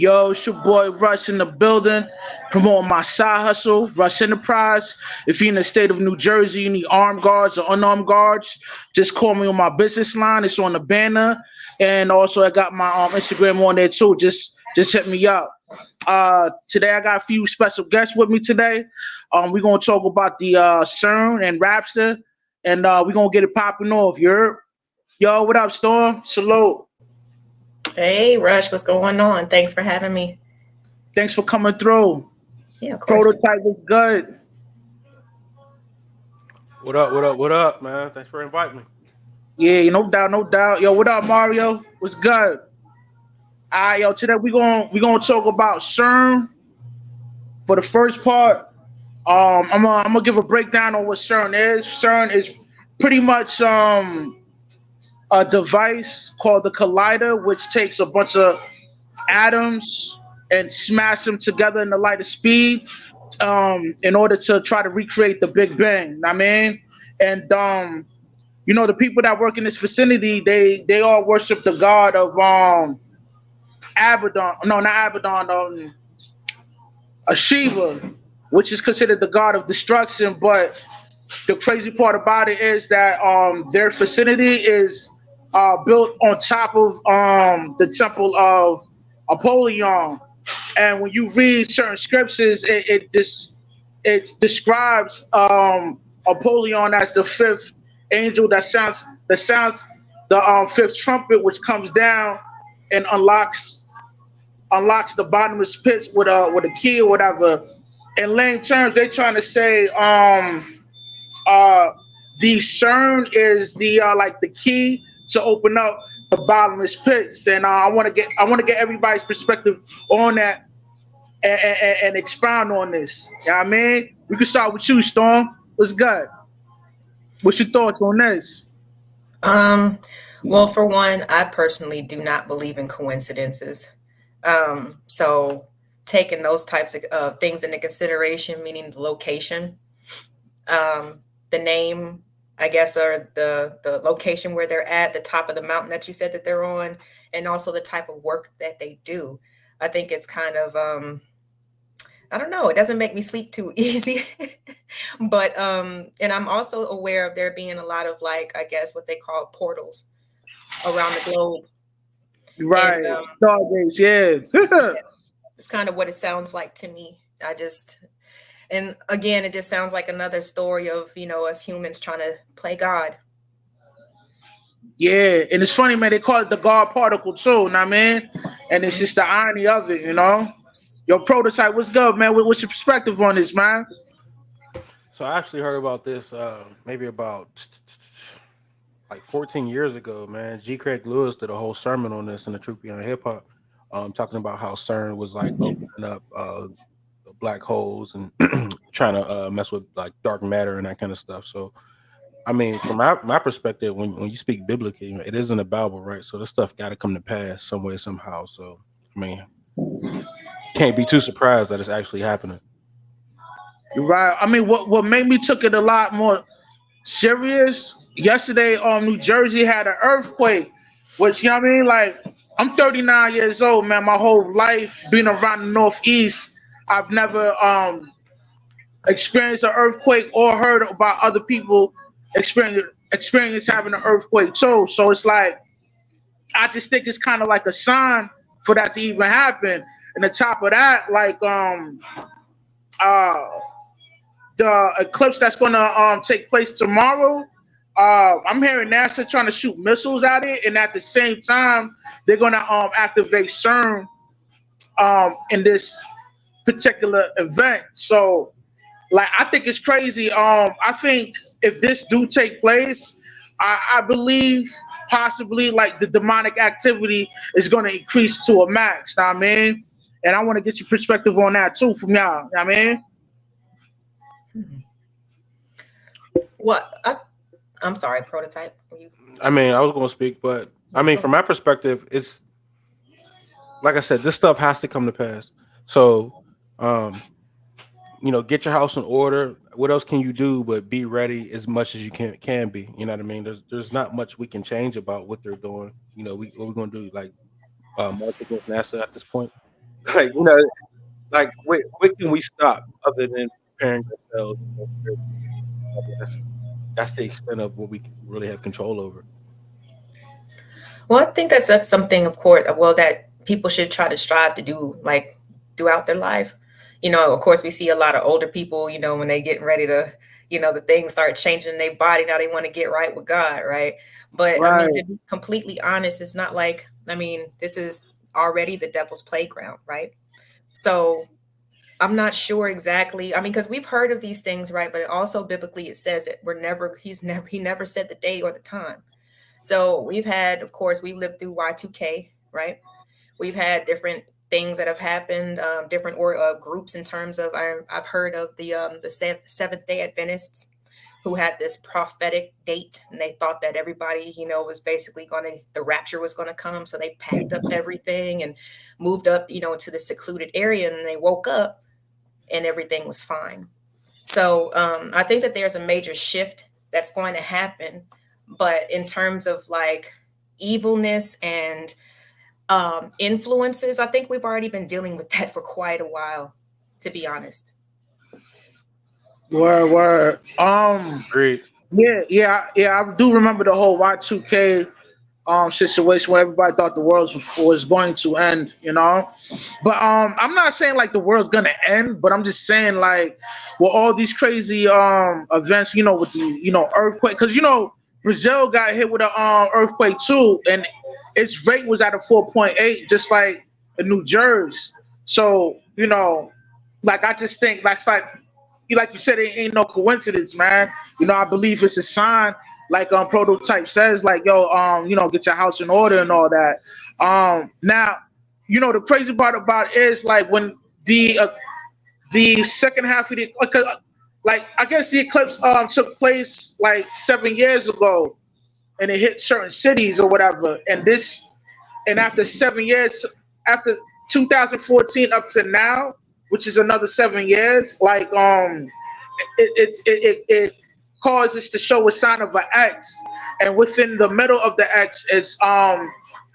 Yo, it's your boy Rush in the building, promoting my side hustle, Rush Enterprise. If you're in the state of New Jersey, you need armed guards or unarmed guards, just call me on my business line. It's on the banner. And also I got my Instagram on there too. Just hit me up. Today I got a few special guests with me today. We're gonna talk about the CERN and Rapture, and we're gonna get it popping off. Yo, what up, Storm? Salute. Hey, Rush, what's going on? Thanks for having me. Thanks for coming through. Yeah, of course. Prototype is good. What up? What up? What up, man? Thanks for inviting me. Yeah, no doubt, no doubt. Yo, what up, Mario? What's good? All right, yo, today we gonna talk about CERN. For the first part, I'm gonna give a breakdown on what CERN is. CERN is pretty much a device called the collider, which takes a bunch of atoms and smash them together in the light of speed in order to try to recreate the Big Bang. I mean, and the people that work in this vicinity, they all worship the god of Abaddon. No, not Abaddon. Shiva, which is considered the god of destruction. But the crazy part about it is that their vicinity is built on top of the temple of Apollyon. And when you read certain scriptures, it describes Apollyon as the fifth angel that sounds the fifth trumpet, which comes down and unlocks the bottomless pits with a key or whatever. In laying terms, they're trying to say the CERN is the like the key to open up the bottomless pits, and I want to get everybody's perspective on that and expound on this. You know what I mean? We can start with you, Storm. What's good? What's your thoughts on this? Well, for one, I personally do not believe in coincidences. So taking those types of things into consideration, meaning the location, the name, I guess, or the location where they're at, the top of the mountain that you said that they're on, and also the type of work that they do. I think it's kind of, I don't know, it doesn't make me sleep too easy. But, and I'm also aware of there being a lot of, like, I guess what they call portals around the globe. Right, Stargates, yeah. It's kind of what it sounds like to me. And again, it just sounds like another story of, us humans trying to play God. Yeah, and it's funny, man, they call it the God particle too, know what I mean? And it's just the irony of it, Your Prototype, what's good, man? What's your perspective on this, man? So I actually heard about this maybe about like 14 years ago, man. G. Craig Lewis did a whole sermon on this in the Truth Beyond Hip Hop, talking about how CERN was like opening up black holes and trying to mess with like dark matter and that kind of stuff. So, I mean, from my perspective, when you speak biblically, it is in the Bible, right? So this stuff got to come to pass some way, somehow. So, I mean, can't be too surprised that it's actually happening. Right. I mean, what made me took it a lot more serious yesterday, New Jersey had an earthquake, which, you know what I mean? Like, I'm 39 years old, man. My whole life being around the Northeast, I've never experienced an earthquake or heard about other people experience having an earthquake too. So it's like, I just think it's kind of like a sign for that to even happen. And on top of that, like the eclipse that's gonna take place tomorrow, I'm hearing NASA trying to shoot missiles at it, and at the same time, they're gonna activate CERN in this particular event. So, like, I think it's crazy. I think if this do take place, I believe possibly like the demonic activity is gonna increase to a max. Know what I mean? And I want to get your perspective on that too from y'all. Know what I mean? What? I'm sorry, Prototype. I mean, I was going to speak, but I mean, from my perspective, it's like I said, this stuff has to come to pass. So, get your house in order. What else can you do but be ready as much as you can be? You know what I mean? There's not much we can change about what they're doing. What we're going to do, like march against NASA at this point. Like, like what can we stop other than preparing ourselves? That's the extent of what we can really have control over. Well, I think that's something, of course, well, that people should try to strive to do, like throughout their life. Of course, we see a lot of older people. When they getting ready to, the things start changing in their body. Now they want to get right with God, right? But I mean, Right. to be completely honest, it's not like, I mean, this is already the devil's playground, right? So I'm not sure exactly. I mean, because we've heard of these things, right? But also biblically, it says that he never said the day or the time. So we've had, of course, we lived through Y2K, right? We've had different things that have happened, different groups in terms of, I've heard of the Seventh Day Adventists who had this prophetic date, and they thought that everybody, was basically the rapture was going to come. So they packed up everything and moved up, to the secluded area, and they woke up and everything was fine. So I think that there's a major shift that's going to happen. But in terms of like evilness and influences, I think we've already been dealing with that for quite a while, to be honest. Word. Great. Yeah. I do remember the whole Y2K situation where everybody thought the world was going to end, But I'm not saying like the world's gonna end, but I'm just saying like with all these crazy events, with the earthquake, because Brazil got hit with a earthquake too, and its rate was at a 4.8, just like in New Jersey. So like I just think that's like you said, it ain't no coincidence, man. I believe it's a sign, like Prototype says, like yo, get your house in order and all that. Now, the crazy part about it is like when the second half of like I guess the eclipse took place like 7 years ago, and it hit certain cities or whatever, and after 7 years, after 2014 up to now, which is another 7 years, like it causes to show a sign of an X, and within the middle of the X is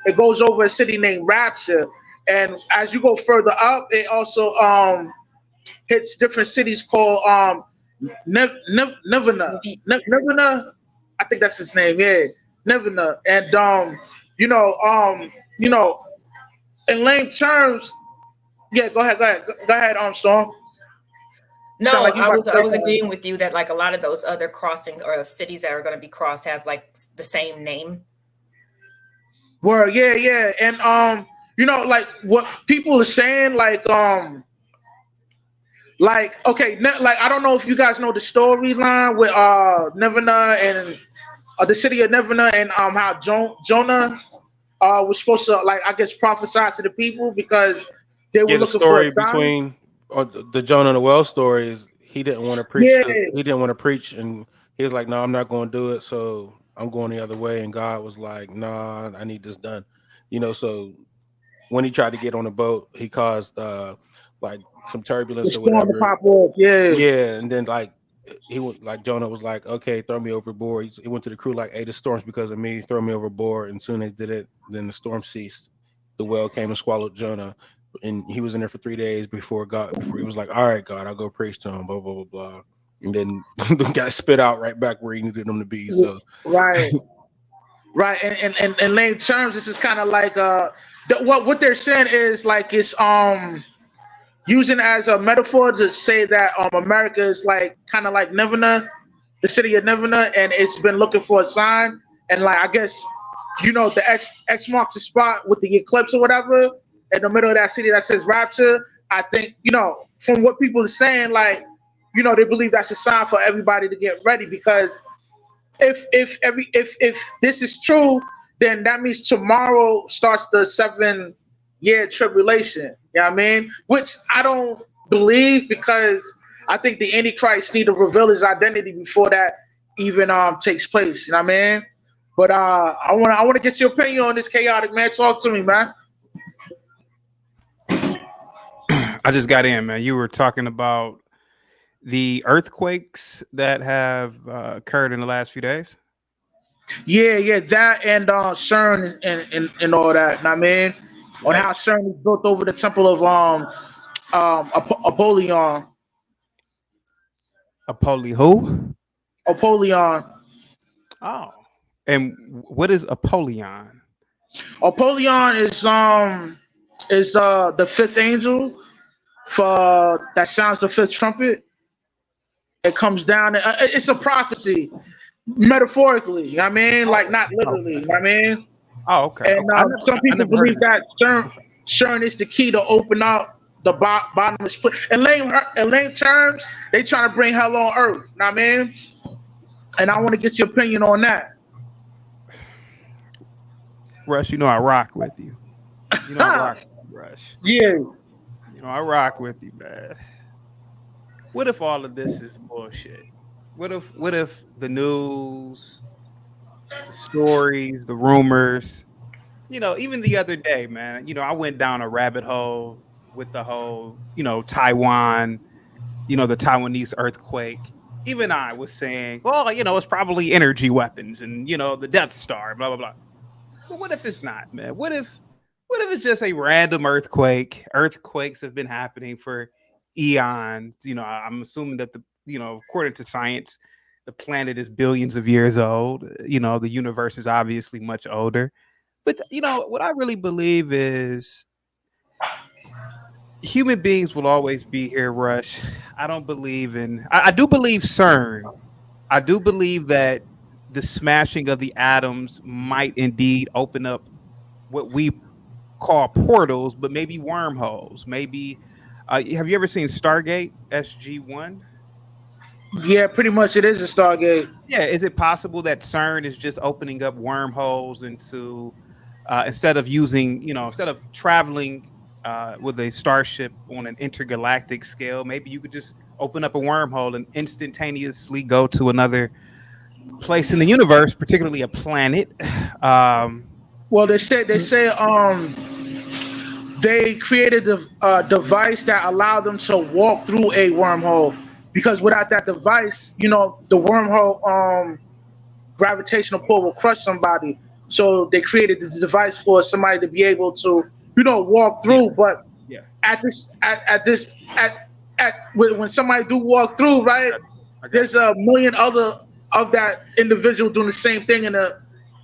it goes over a city named Rapture, and as you go further up, it also hits different cities called Nivana. Nivana, I think that's his name. Yeah, Nivana, and you know, in lame terms, yeah. Go ahead, Storm. Sound No, like you about to I say was something. agreeing with you that like a lot of those other crossing or cities that are going to be crossed have like the same name. Word, yeah, and like what people are saying, like okay, like I don't know if you guys know the storyline with Nirvana and the city of Nirvana, and how Jonah was supposed to, like, I guess, prophesy to the people because they were Yeah, the looking for a story sign. between the Jonah and the well story is he didn't want to preach. Yeah, He didn't want to preach, and he was like, "No, I'm not going to do it." So I'm going the other way, and God was like, "Nah, I need this done." So when he tried to get on the boat, he caused like some the turbulence or storm to whatever. pop off. Yeah, Yeah, and then like he went like Jonah was like, "Okay, throw me overboard." He went to the crew like, "Hey, the storm's because of me. Throw me overboard." And soon as they did it, then the storm ceased. The whale came and swallowed Jonah, and he was in there for 3 days before he was like, "All right, God, I'll go preach to him." Blah blah blah blah. And then the guy spit out right back where he needed him to be. So right, right. And in lay terms, this is kind of like what they're saying is like it's using as a metaphor to say that America is like kind of like Nirvana, the city of Nirvana, and it's been looking for a sign. And like I guess the X marks the spot with the eclipse or whatever in the middle of that city that says Rapture. I think from what people are saying, like they believe that's a sign for everybody to get ready because if this is true, then that means tomorrow starts the 7 year tribulation. You know what I mean? Which I don't believe because I think the Antichrist need to reveal his identity before that even takes place. You know what I mean? But I wanna get your opinion on this chaotic, man. Talk to me, man. I just got in, man. You were talking about the earthquakes that have occurred in the last few days. Yeah, that and CERN and all that. You know what I mean? on how CERN is built over the temple of Apollyon. Who? Apollyon. Oh, and what is Apollyon? Apollyon is the fifth angel for that sounds the fifth trumpet. It comes down. It's a prophecy, metaphorically. You know what I mean, like not literally. Okay. You know what I mean. Oh, okay. And some I people never heard believe of that CERN is the key to open up the bottomless pit. In lame terms, they trying to bring hell on earth. You know what I mean? And I want to get your opinion on that. Rush, you know I rock with you. You know I rock with you, Rush. Yeah. You know I rock with you, man. What if all of this is bullshit? What if the news, the stories, the rumors, even the other day, man, I went down a rabbit hole with the whole, Taiwan, the Taiwanese earthquake. Even I was saying, well, it's probably energy weapons and, the Death Star, blah, blah, blah. But what if it's not, man? What if it's just a random earthquake? Earthquakes have been happening for eons. I'm assuming that according to science, the planet is billions of years old. The universe is obviously much older. But what I really believe is human beings will always be here, Rush. I don't believe in. I do believe CERN. I do believe that the smashing of the atoms might indeed open up what we call portals, but maybe wormholes. Maybe. Have you ever seen Stargate SG-1? Yeah, pretty much it is a Stargate. Yeah. Is it possible that CERN is just opening up wormholes into instead of traveling with a starship on an intergalactic scale, maybe you could just open up a wormhole and instantaneously go to another place in the universe, particularly a planet. Well, they say they created a device that allowed them to walk through a wormhole, because without that device, the wormhole gravitational pull will crush somebody. So they created this device for somebody to be able to walk through. But Yeah. when somebody do walk through, right, there's a million other of that individual doing the same thing in a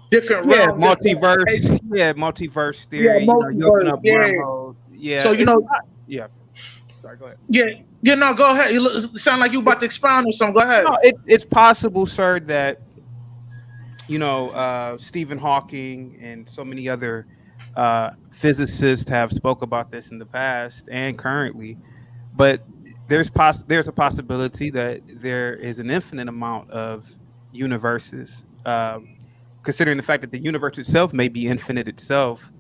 different realm. Multiverse. Yeah, multiverse theory. Multiverse, You open up wormholes. Yeah. So yeah. Sorry, go ahead. Yeah, no, go ahead. You sound like you about to expound on something. Go ahead. No, it's possible, sir, that Stephen Hawking and so many other physicists have spoke about this in the past and currently, but there's a possibility that there is an infinite amount of universes, considering the fact that the universe itself may be infinite itself.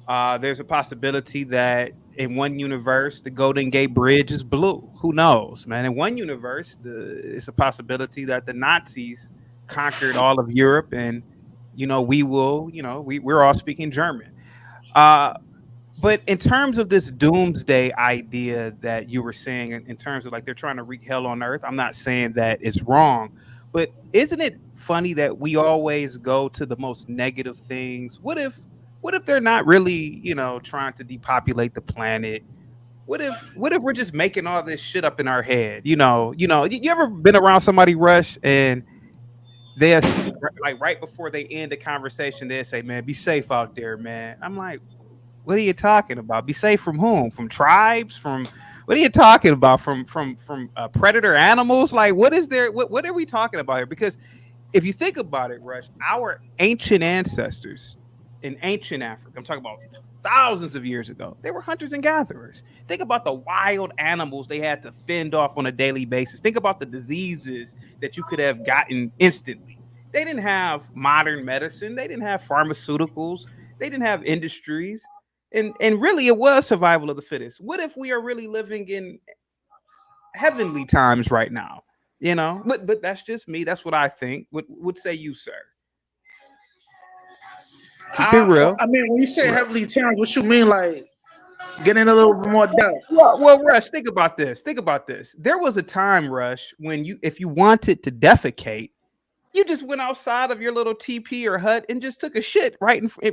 There's a possibility that in one universe the Golden Gate Bridge is blue. Who knows, man? In one universe, it's a possibility that the Nazis conquered all of Europe, and we're all speaking German. But in terms of this doomsday idea that you were saying, in terms of like they're trying to wreak hell on earth, I'm not saying that it's wrong, but isn't it funny that we always go to the most negative things? What if they're not really, trying to depopulate the planet? What if we're just making all this shit up in our head? You ever been around somebody, Rush, and they like right before they end the conversation, they say, "Man, be safe out there, man." I'm like, what are you talking about? Be safe from whom? From tribes? From what are you talking about? From predator animals? Like, what is there? What are we talking about here? Because if you think about it, Rush, our ancient ancestors in ancient Africa, I'm talking about thousands of years ago, they were hunters and gatherers. Think about the wild animals they had to fend off on a daily basis. Think about the diseases that you could have gotten instantly. They didn't have modern medicine. They didn't have pharmaceuticals. They didn't have industries. And really, it was survival of the fittest. What if we are really living in heavenly times right now? But that's just me. That's what I think. What say you, sir? Keep it real. I mean, when you say heavenly times, what you mean? Like, getting a little bit more depth. Well, Rush, think about this. There was a time, Rush, when if you wanted to defecate, You just went outside of your little TP or hut and just took a shit right in, think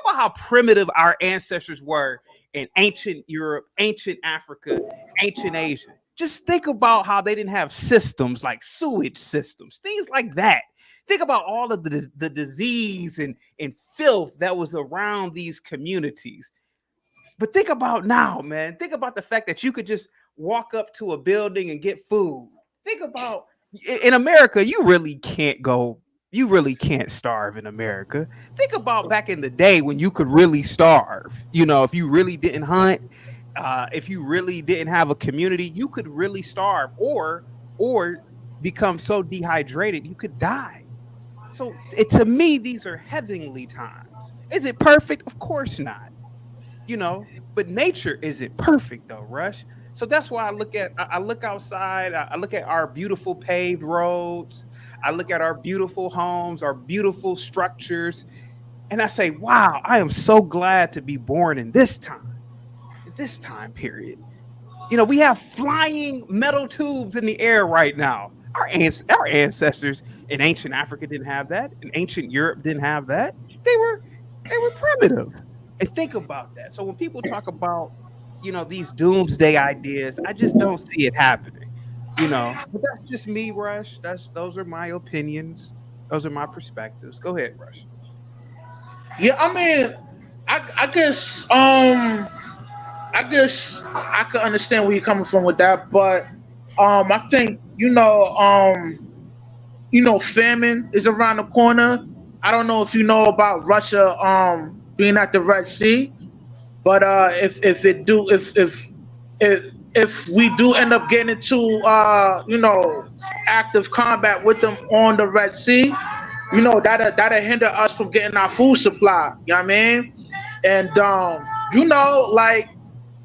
about how primitive our ancestors were in ancient Europe, ancient Africa, ancient Asia. Just think about how they didn't have systems like sewage systems, things like that. Think about all of the disease and filth that was around these communities. But think about now, man. Think about the fact that you could just walk up to a building and get food. Think about in America, you really can't starve in America. Think about back in the day when you could really starve. If you really didn't hunt, if you really didn't have a community, you could really starve or become so dehydrated you could die. So to me, these are heavenly times. Is it perfect? Of course not. But nature isn't perfect though, Rush. So that's why I look outside, I look at our beautiful paved roads, I look at our beautiful homes, our beautiful structures, and I say, wow, I am so glad to be born in this time period. We have flying metal tubes in the air right now. Our ancestors in ancient Africa didn't have that. In ancient Europe didn't have that. They were primitive. And think about that. So when people talk about, these doomsday ideas, I just don't see it happening. But that's just me, Rush. Those are my opinions. Those are my perspectives. Go ahead, Rush. Yeah, I mean, I guess I guess I could understand where you're coming from with that, but I think famine is around the corner. I don't know if you know about Russia being at the Red Sea, but if we do end up getting into active combat with them on the Red Sea, that'll hinder us from getting our food supply. You know what I mean? And like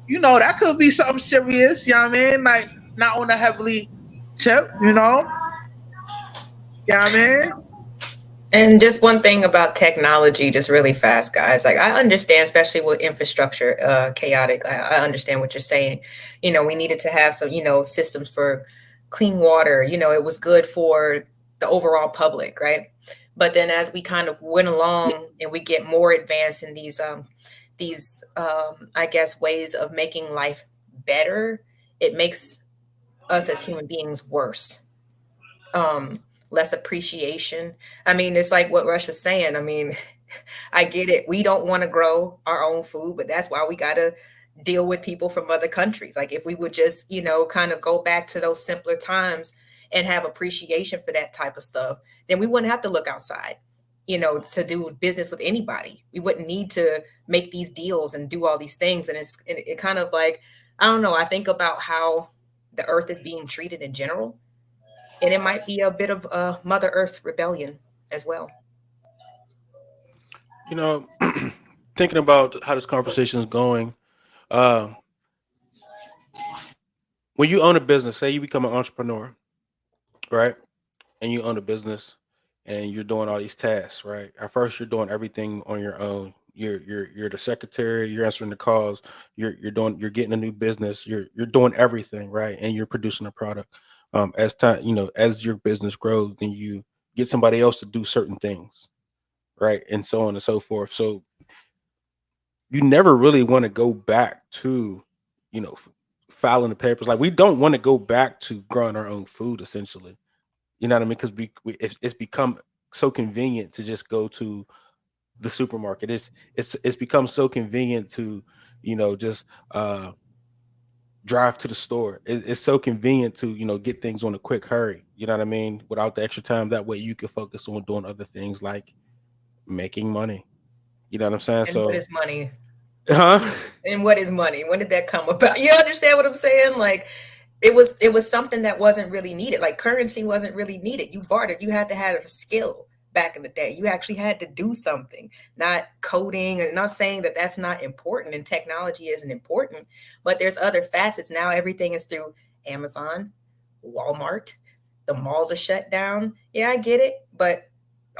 that could be something serious. You know what I mean? Like not on a heavily tip. You know what I mean? And just one thing about technology, just really fast, guys. Like I understand, especially with infrastructure chaotic. I understand what you're saying. We needed to have some, systems for clean water. It was good for the overall public, right? But then as we kind of went along and we get more advanced in these I guess, ways of making life better, it makes us as human beings worse. Less appreciation. I mean, it's like what Rush was saying. I mean, I get it. We don't want to grow our own food, but that's why we got to deal with people from other countries. Like if we would just, kind of go back to those simpler times and have appreciation for that type of stuff, then we wouldn't have to look outside, to do business with anybody. We wouldn't need to make these deals and do all these things. And it kind of like, I don't know. I think about how the earth is being treated in general. And it might be a bit of a Mother Earth rebellion as well. Thinking about how this conversation is going, when you own a business, say you become an entrepreneur, right? And you own a business and you're doing all these tasks, right? At first, you're doing everything on your own. You're the secretary, you're answering the calls, you're getting a new business, you're doing everything, right? And you're producing a product. As time, as your business grows, then you get somebody else to do certain things, right? And so on and so forth. So you never really want to go back to, filing the papers. Like we don't want to go back to growing our own food, essentially. You know what I mean? Because it's become so convenient to just go to the supermarket. It's become so convenient to, just drive to the store. It's so convenient to get things on a quick hurry. You know what I mean? Without the extra time, that way you can focus on doing other things like making money. You know what I'm saying? And So what is money? Huh? And what is money? When did that come about? You understand what I'm saying? Like it was something that wasn't really needed. Like currency wasn't really needed. You bartered. You had to have a skill back in the day. You actually had to do something, not coding. And not saying that that's not important and technology isn't important, but there's other facets. Now everything is through Amazon, Walmart. The malls are shut down. Yeah, I get it. But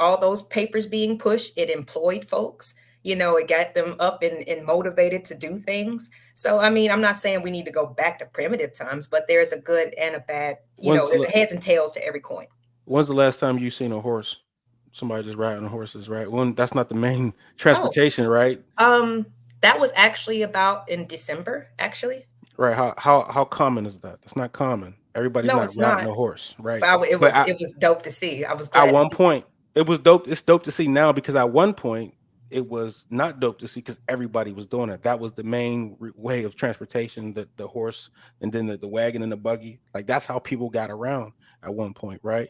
all those papers being pushed, it employed folks. It got them up and motivated to do things. So, I mean, I'm not saying we need to go back to primitive times, but there's a good and a bad, there's a heads and tails to every coin. When's the last time you seen a horse? Somebody just riding horses, right? When that's not the main transportation, right? That was actually about in December, actually. Right. How common is that? That's not common. Everybody's No, not it's riding not. a horse, right? But it But was it was dope to see. I was at glad to one see. point, it was dope. It's dope to see now because at one point it was not dope to see because everybody was doing it. That was the main way of transportation, the horse and then the wagon and the buggy. Like that's how people got around at one point, right?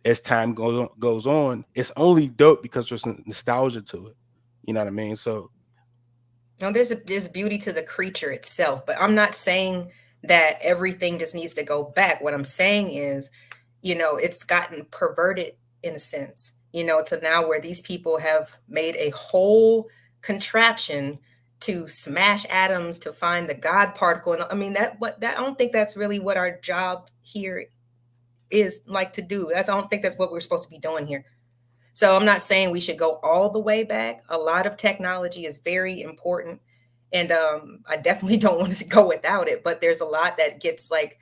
As time goes on, it's only dope because there's nostalgia to it. You know what I mean? So No, there's beauty to the creature itself, but I'm not saying that everything just needs to go back. What I'm saying is, it's gotten perverted in a sense, to now where these people have made a whole contraption to smash atoms to find the God particle. And I mean I don't think that's really what our job here is like to do. I don't think that's what we're supposed to be doing here. So I'm not saying we should go all the way back. A lot of technology is very important. And I definitely don't want to go without it. But there's a lot that gets like,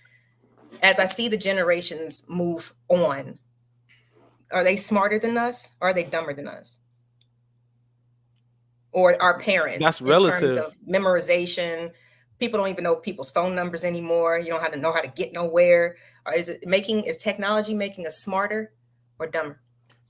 as I see the generations move on, are they smarter than us? Or are they dumber than us? Or our parents that's in terms relative. of memorization? People don't even know people's phone numbers anymore. You don't have to know how to get nowhere. Or is technology making us smarter or dumber?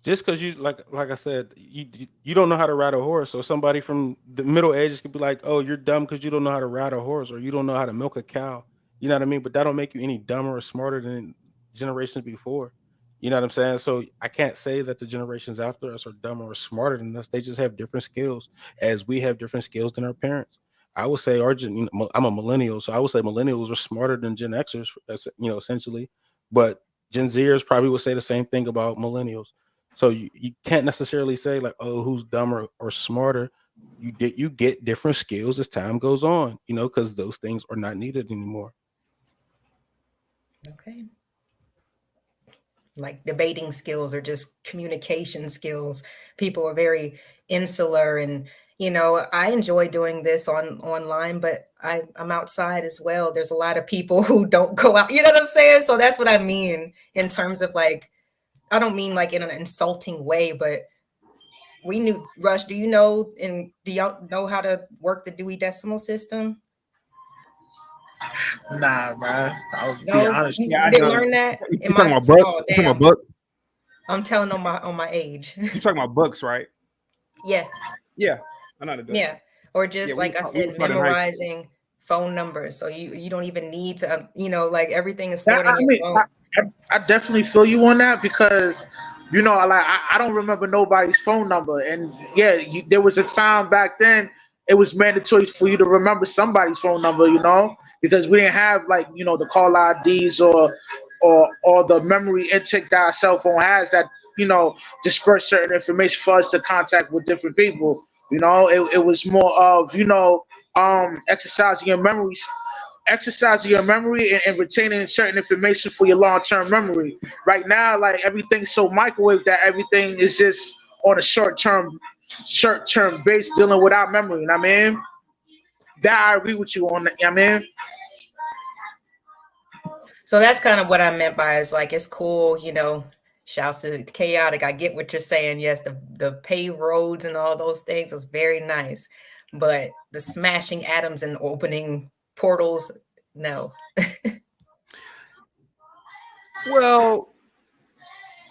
Just because you like I said, you don't know how to ride a horse. So somebody from the Middle Ages could be like, "Oh, you're dumb because you don't know how to ride a horse, or you don't know how to milk a cow." You know what I mean? But that don't make you any dumber or smarter than generations before. You know what I'm saying? So I can't say that the generations after us are dumber or smarter than us. They just have different skills, as we have different skills than our parents. I would say I'm a millennial, so I would say millennials are smarter than Gen Xers, essentially. But Gen Zers probably would say the same thing about millennials. So you can't necessarily say like, oh, who's dumber or smarter. You get different skills as time goes on, because those things are not needed anymore. Okay. Like debating skills or just communication skills. People are very insular, and I enjoy doing this online, but I'm outside as well. There's a lot of people who don't go out. You know what I'm saying? So that's what I mean in terms of like, I don't mean like in an insulting way, but we knew. Rush, do y'all know how to work the Dewey Decimal System? Nah, bro. I'll be No, honest. you didn't learn that in You talking my. about books? Oh You talking about damn! books? I'm telling on my age. You talking about books, right? Yeah. Yeah, I know how to do it. Yeah. Or Yeah, just we like I we were said, taught in high school. memorizing phone numbers. So you don't even need to, like everything is That, stored in I your mean, phone. I definitely feel you on that because, I don't remember nobody's phone number, and yeah, there was a time back then it was mandatory for you to remember somebody's phone number, because we didn't have like the call IDs or the memory intake that our cell phone has that disperse certain information for us to contact with different people. It was more of exercising your memories exercising your memory and retaining certain information for your long-term memory. Right now, like everything's so microwave that everything is just on a short-term base dealing with our memory. You know what I mean? That I agree with you on that. You know what I mean? So that's kind of what I meant by it's like it's cool, shouts to chaotic. I get what you're saying. Yes, the paved roads and all those things is very nice. But the smashing atoms and opening portals, no. Well,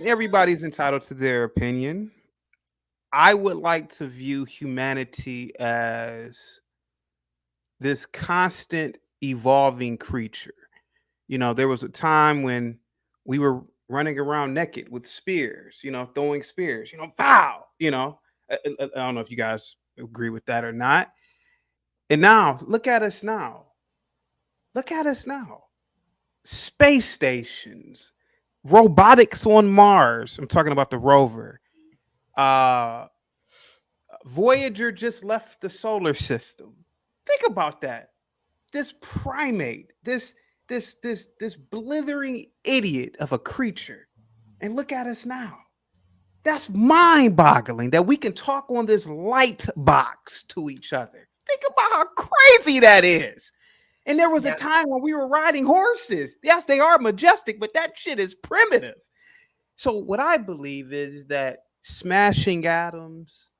everybody's entitled to their opinion. I would like to view humanity as this constant evolving creature. There was a time when we were running around naked with spears, throwing spears, pow, I don't know if you guys agree with that or not. And now, look at us now. Look at us now. Space stations, robotics on Mars. I'm talking about the rover. Voyager just left the solar system. Think about that. This primate, this blithering idiot of a creature. And look at us now. That's mind-boggling that we can talk on this light box to each other. Think about how crazy that is. And there was a time when we were riding horses. Yes, they are majestic, but that shit is primitive. So what I believe is that smashing atoms,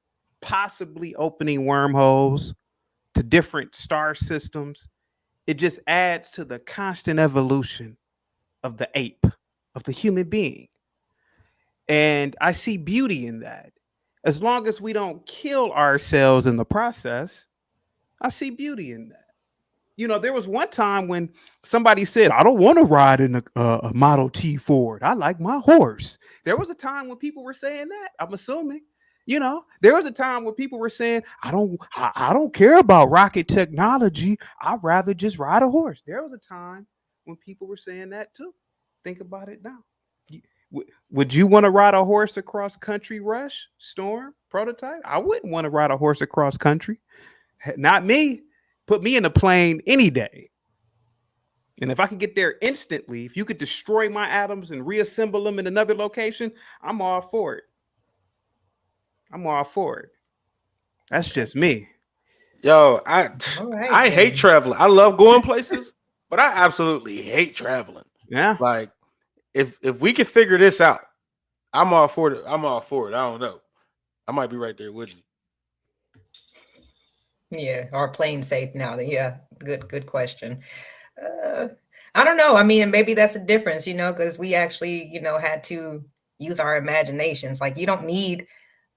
possibly opening wormholes to different star systems, it just adds to the constant evolution of the ape, of the human being. And I see beauty in that. As long as we don't kill ourselves in the process, I see beauty in that. You know, there was one time when somebody said, I don't want to ride in a Model T Ford. I like my horse. There was a time when people were saying that, I'm assuming. You know, there was a time when people were saying, I don't care about rocket technology. I'd rather just ride a horse. There was a time when people were saying that too. Think about it now. Would you want to ride a horse across country, Rush, Storm, Prototype? I wouldn't want to ride a horse across country. Not me. Put me in a plane any day. And if I could get there instantly, if you could destroy my atoms and reassemble them in another location, I'm all for it. I'm all for it. That's just me. Yo, right, I hate traveling. I love going places, but I absolutely hate traveling. Yeah. Like if we can figure this out, I'm all for it. I'm all for it. I don't know. I might be right there with you. Yeah, are planes safe now? Yeah, good question. I don't know. I mean, maybe that's a difference, you know, because we actually, you know, had to use our imaginations. Like, you don't need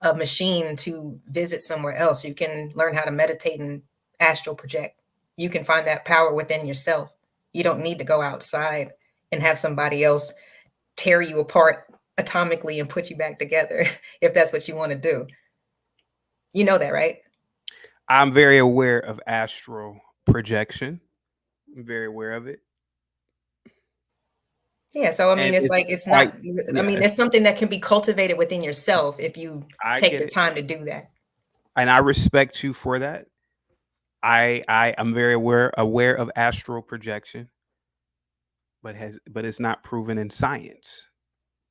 a machine to visit somewhere else. You can learn how to meditate and astral project. You can find that power within yourself. You don't need to go outside and have somebody else tear you apart atomically and put you back together if that's what you want to do. You know that, right? I'm very aware of astral projection. I'm very aware of it. Yeah, so I mean, And it's it's like it's quite, not. I yeah, mean, it's something that can be cultivated within yourself if you I take get the it. time to do that. And I respect you for that. I am very aware of astral projection, but it's not proven in science.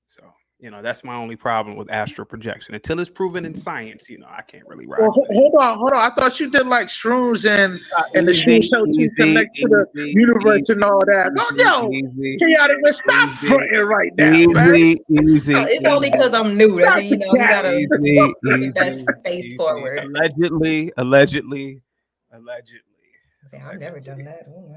So, you know, that's my only problem with astral projection. Until it's proven in science, you know, I can't really Well, rock with it. hold on. I thought you did like shrooms and the Easy, shrooms help you easy, connect to the easy, universe and easy, all that. Oh, easy, yo, easy, chaotic man, stop easy, fronting right now, man. easy, Oh, easy, it's only easy, because I'm new. That's Stop you the know he cat. gotta easy, put the best easy, face easy. forward. Allegedly. Say, I've never done that. Oh my.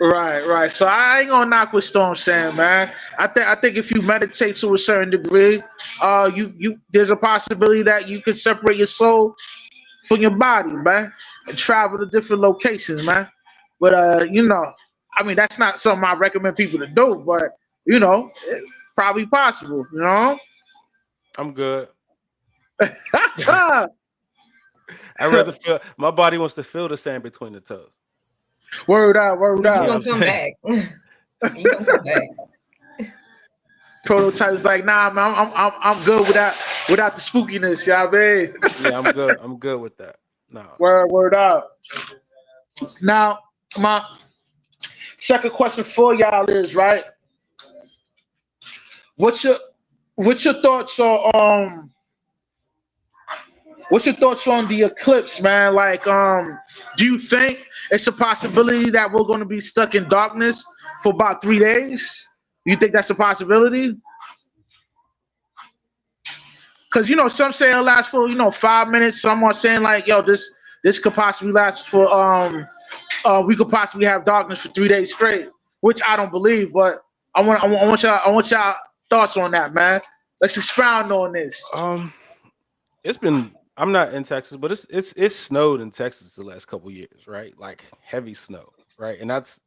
Right. So I ain't gonna knock what Storm's saying, man. I think if you meditate to a certain degree, you there's a possibility that you could separate your soul from your body, man, and travel to different locations, man. But you know, I mean, that's not something I recommend people to do, but you know, it's probably possible, you know. I'm good. I rather feel my body wants to feel the sand between the toes. Word out, word You You know out. gonna what I'm come saying? back? You gonna come back? Prototype's like, nah, man, I'm good without the spookiness, y'all, man. Yeah, I'm good. I'm good with that. No. Word out. Now, my second question for y'all is right. What's your what's your thoughts on what's your thoughts on the eclipse, man? Like, do you think it's a possibility that we're going to be stuck in darkness for about 3 days? You think that's a possibility? Because you know, some say it'll last for 5 minutes. Some are saying like, yo, this could possibly last for we could possibly have darkness for 3 days straight, which I don't believe. But I want y'all thoughts on that, man. Let's expound on this. It's been I'm not in Texas, but it's snowed in Texas the last couple years, right? Like heavy snow, right? And that's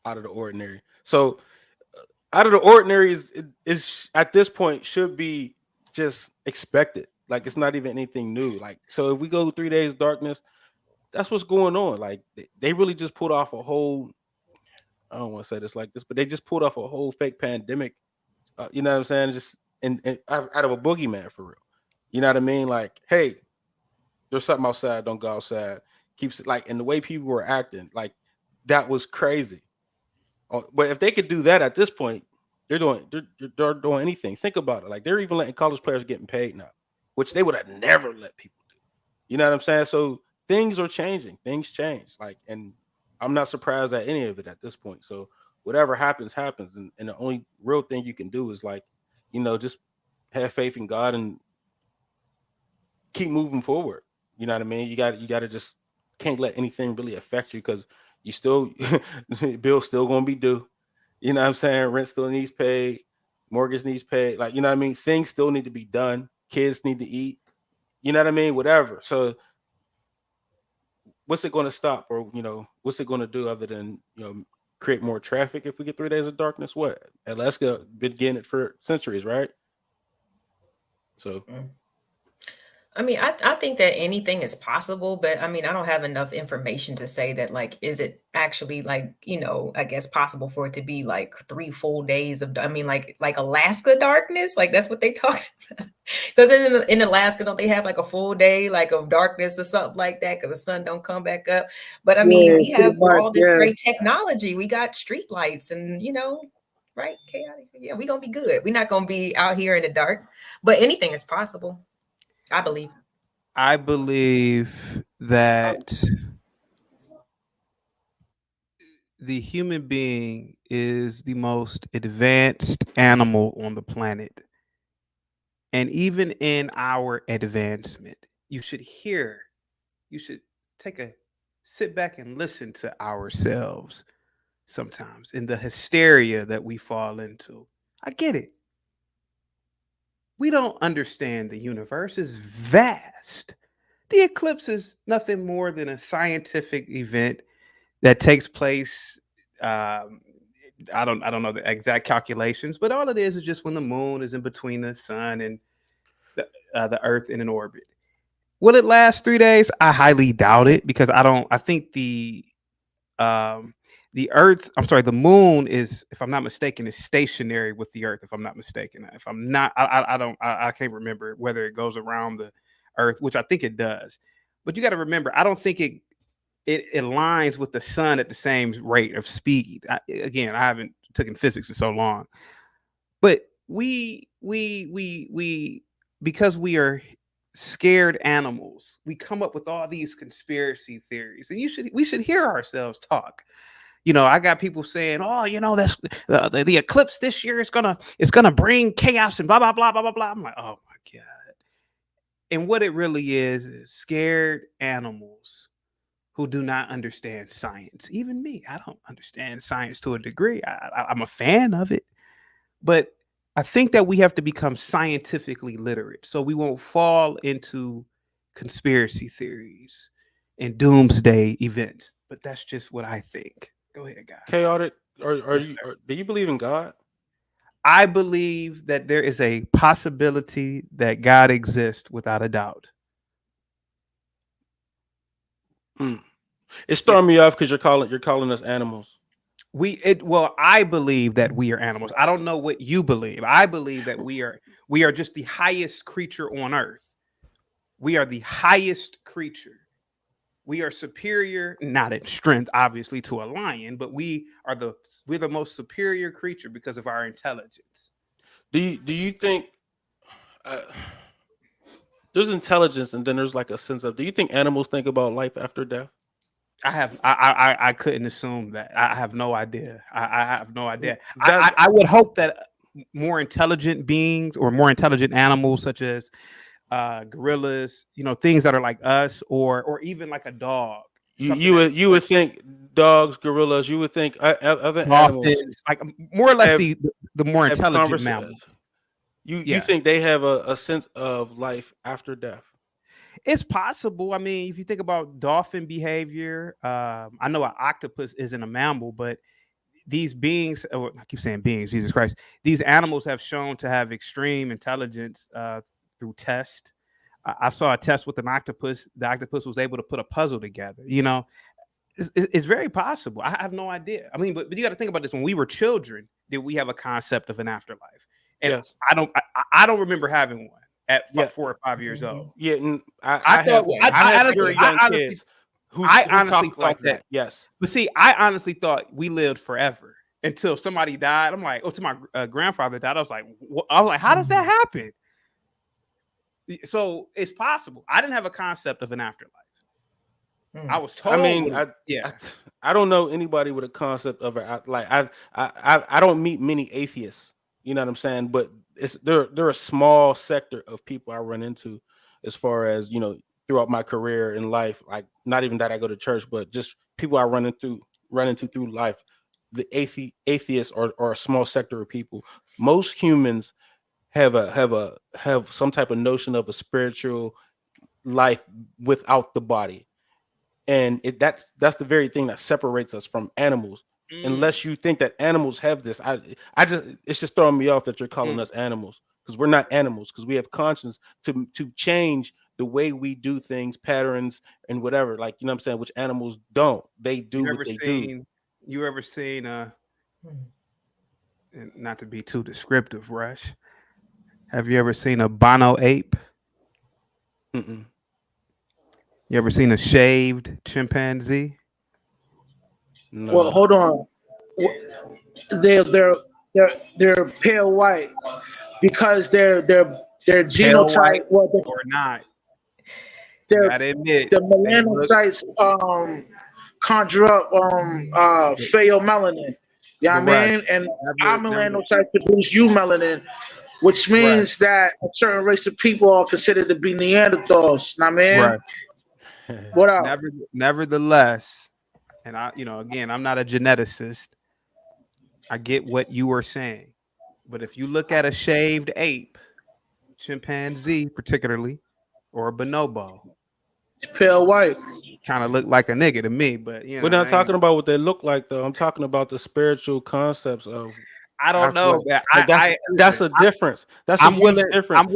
out of the ordinary. So out of the ordinary is at this point should be just expected. Like it's not even anything new. Like so if we go 3 days darkness, that's what's going on. Like they really just pulled off a whole I don't want to say this like this, but they just pulled off a whole fake pandemic. You know what I'm saying? Just out of a boogeyman for real. You know what I mean? Like, hey, there's something outside. Don't go outside. Keeps it like, and the way people were acting, like that was crazy. But if they could do that at this point, they're doing anything. Think about it. Like they're even letting college players getting paid now, which they would have never let people do. You know what I'm saying? So things are changing. Things change. Like, and I'm not surprised at any of it at this point. So whatever happens, happens. And the only real thing you can do is like just have faith in God and keep moving forward. You know what I mean? You got to just can't let anything really affect you because you still bill's still gonna be due. You know what I'm saying? Rent still needs paid, mortgage needs paid. Like, you know what I mean? Things still need to be done. Kids need to eat. You know what I mean? Whatever. So what's it going to stop, or what's it going to do other than create more traffic if we get 3 days of darkness? What? Alaska been getting it for centuries, right? So I mean, I think that anything is possible, but I mean, I don't have enough information to say that, like, is it actually, like, I guess possible for it to be like 3 full days of, I mean, like Alaska darkness, like that's what they talk about. Because in Alaska, don't they have like a full day like of darkness or something like that? Because the sun don't come back up. But I mean, Yeah, we pretty have much. all this Yeah. great technology. We got street lights, and right, chaotic. Yeah, we're gonna be good. We're not gonna be out here in the dark, but anything is possible. I believe. I believe that the human being is the most advanced animal on the planet. And even in our advancement, you should take a sit back and listen to ourselves sometimes in the hysteria that we fall into. I get it. We don't understand the universe is vast. The eclipse is nothing more than a scientific event that takes place. I don't know the exact calculations, but all it is just when the moon is in between the sun and the Earth in an orbit. Will it last 3 days? I highly doubt it because I don't. I think the Earth. I'm sorry, the moon is, if I'm not mistaken, is stationary with the Earth. If I'm not mistaken, if I'm not, I don't. I can't remember whether it goes around the Earth, which I think it does. But you got to remember, I don't think it aligns with the sun at the same rate of speed. Again, I haven't taken physics in so long, but we because we are scared animals, we come up with all these conspiracy theories, and we should hear ourselves talk. I got people saying, "Oh, that's the eclipse this year is gonna bring chaos and blah blah blah blah blah blah." I'm like, "Oh my god!" And what it really is scared animals who do not understand science. Even me, I don't understand science to a degree. I'm a fan of it, but I think that we have to become scientifically literate so we won't fall into conspiracy theories and doomsday events. But that's just what I think. Go ahead, guys. chaotic. Yes, sir. Do you believe in God? I believe that there is a possibility that God exists without a doubt. It's Yeah. throwing me off because you're calling us animals. Well, I believe that we are animals. I don't know what you believe. I believe that we are just the highest creature on earth. We are the highest creature. We are superior, not in strength, obviously, to a lion, but we're the most superior creature because of our intelligence. Do you think uh, there's intelligence and then there's like a sense of? Do you think animals think about life after death? I couldn't assume that. I have no idea. I have no idea. That I would hope that more intelligent beings or more intelligent animals, such as gorillas, things that are like us, or even like a dog, you something you that would you would think dogs, gorillas. You would think other animals dolphins, like more or less have the more have intelligent conversations. mammals. You Yeah, think they have a sense of life after death? it's possible. I mean, if you think about dolphin behavior, I know an octopus isn't a mammal, but these beings, I keep saying beings, Jesus Christ, these animals have shown to have extreme intelligence through test. I saw a test with an octopus. The octopus was able to put a puzzle together. It's very possible. I have no idea. I mean, but you got to think about this. When we were children, did we have a concept of an afterlife? And Yes. I don't remember having one at Yeah. 4 or 5 years old. Yeah. I I thought have I very agree. young kids I who honestly talk thought like that. that. Yes. But see, I honestly thought we lived forever until somebody died. I'm like, oh, to my grandfather died. I was like, how does that happen? So it's possible. I didn't have a concept of an afterlife. I was I told, mean, yeah. I don't know anybody with a concept of it. Like I don't meet many atheists. You know what I'm saying? But they're a small sector of people I run into, as far as throughout my career in life. Like, not even that I go to church, but just people I run into through life. The atheists are a small sector of people. Most humans have some type of notion of a spiritual life without the body, and that's the very thing that separates us from animals. Unless you think that animals have this, I just, it's just throwing me off that you're calling us animals, because we're not animals, because we have conscience to change the way we do things, patterns and whatever, like, what I'm saying, which animals don't. They do what they do. You ever seen and not to be too descriptive, Rush, have you ever seen a bono ape? Mm-mm. You ever seen a shaved chimpanzee? No. Well, hold on. They're pale white because their genotype, well, or not? their You gotta admit, the they look melanocytes conjure up pheomelanin. You know what I right. mean? And our Never, melanocytes produce eumelanin, which right, means that a certain race of people are considered to be Neanderthals. You know what I mean? right. What up? Nevertheless, and again, I'm not a geneticist. I get what you were saying, but if you look at a shaved ape, chimpanzee particularly, or a bonobo, Pale white. kind of look like a nigga to me. But We're not talking about what they look like, though. I'm talking about the spiritual concepts of I don't know. Man. like that's a difference. That's a huge difference.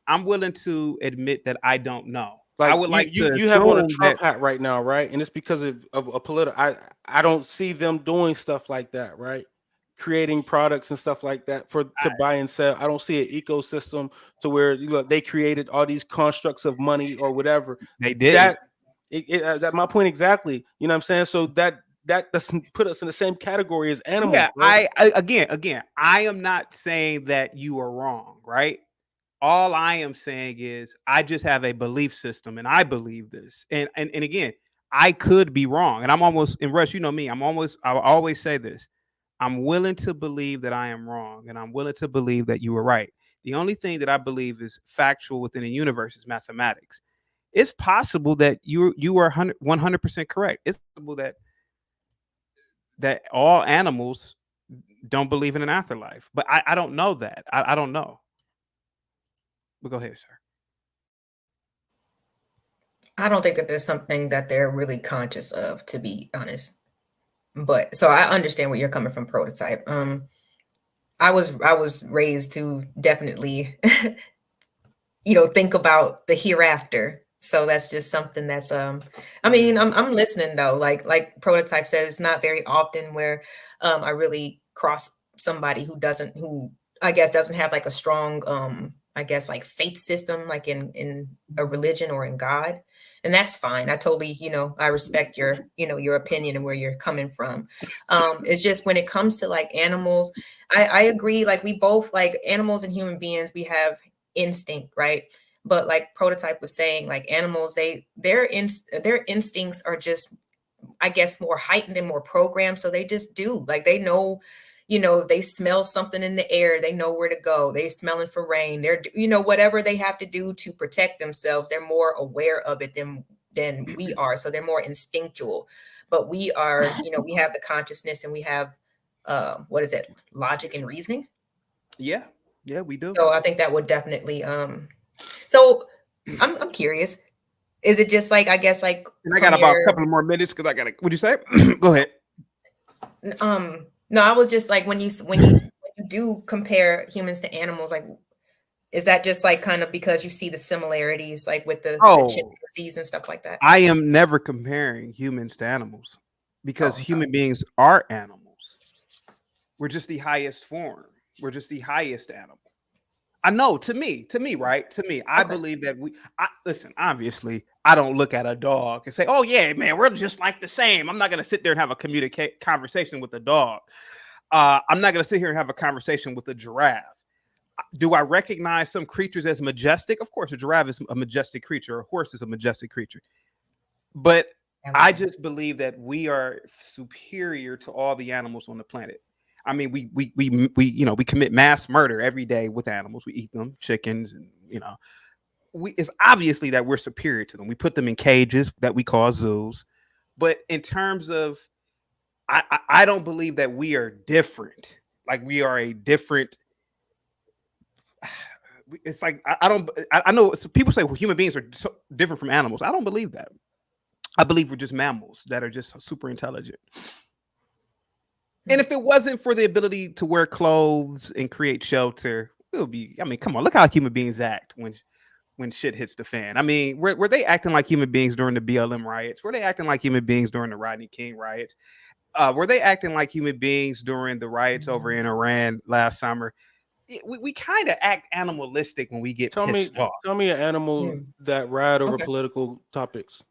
I'm willing to admit that I don't know. Like, I would like to. You have on a Trump hat right now, right? And it's because of a political. I don't see them doing stuff like that, right? Creating products and stuff like that to buy and sell. I don't see an ecosystem to where they created all these constructs of money or whatever. They did that my point exactly. You know what I'm saying? So that doesn't put us in the same category as animals. Yeah, bro. I again, I am not saying that you are wrong, right? All I am saying is I just have a belief system and I believe this. And again, I could be wrong. And I'm almost, and Rush, you know me, I'll always say this. I'm willing to believe that I am wrong, and I'm willing to believe that you were right. The only thing that I believe is factual within the universe is mathematics. It's possible that you are 100% correct. It's possible that all animals don't believe in an afterlife, but I don't know that. I don't know. But go ahead, sir. I don't think that there's something that they're really conscious of, to be honest. But so I understand where you're coming from, Prototype. I was raised to definitely, think about the hereafter. So that's just something that's I mean, I'm listening though. Like Prototype says, it's not very often where I really cross somebody who I guess doesn't have like a strong I guess like faith system, like in a religion or in God. And that's fine. I totally, I respect your, your opinion and where you're coming from. It's just when it comes to like animals, I agree. Like we both, like animals and human beings, we have instinct, right? But like Prototype was saying, like animals, their instincts are just, I guess, more heightened and more programmed. So they just do, like, they know, they smell something in the air. They know where to go. They smelling for rain. They're, whatever they have to do to protect themselves, they're more aware of it than we are. So they're more instinctual, but we are, we have the consciousness and we have, what is it? Logic and reasoning. Yeah, we do. So I think that would definitely, so I'm curious. Is it just like, I guess, like, and I got about a couple of more minutes because I got to, what'd you say? Go ahead. No, I was just like, when you do compare humans to animals, like, is that just like kind of because you see the similarities, like with the chimpanzees and stuff like that? I am never comparing humans to animals because human beings are animals. We're just the highest form. We're just the highest animal. I know, to me, right? To me, I believe that listen, obviously, I don't look at a dog and say, oh, yeah, man, we're just like the same. I'm not going to sit there and have a conversation with a dog. I'm not going to sit here and have a conversation with a giraffe. Do I recognize some creatures as majestic? Of course, a giraffe is a majestic creature. A horse is a majestic creature. But I just believe that we are superior to all the animals on the planet. I mean, we commit mass murder every day with animals. We eat them, chickens, and it's obviously that we're superior to them. We put them in cages that we call zoos. But in terms of, I don't believe that we are different. Like we are a different. It's like I know people say, well, human beings are so different from animals. I don't believe that. I believe we're just mammals that are just super intelligent. And if it wasn't for the ability to wear clothes and create shelter, it would be. I mean, come on, look how human beings act when shit hits the fan. I mean, were they acting like human beings during the BLM riots? Were they acting like human beings during the Rodney King riots? Were they acting like human beings during the riots over in Iran last summer? We kind of act animalistic when we get pissed off. Tell me an animal that ride over Okay. political topics.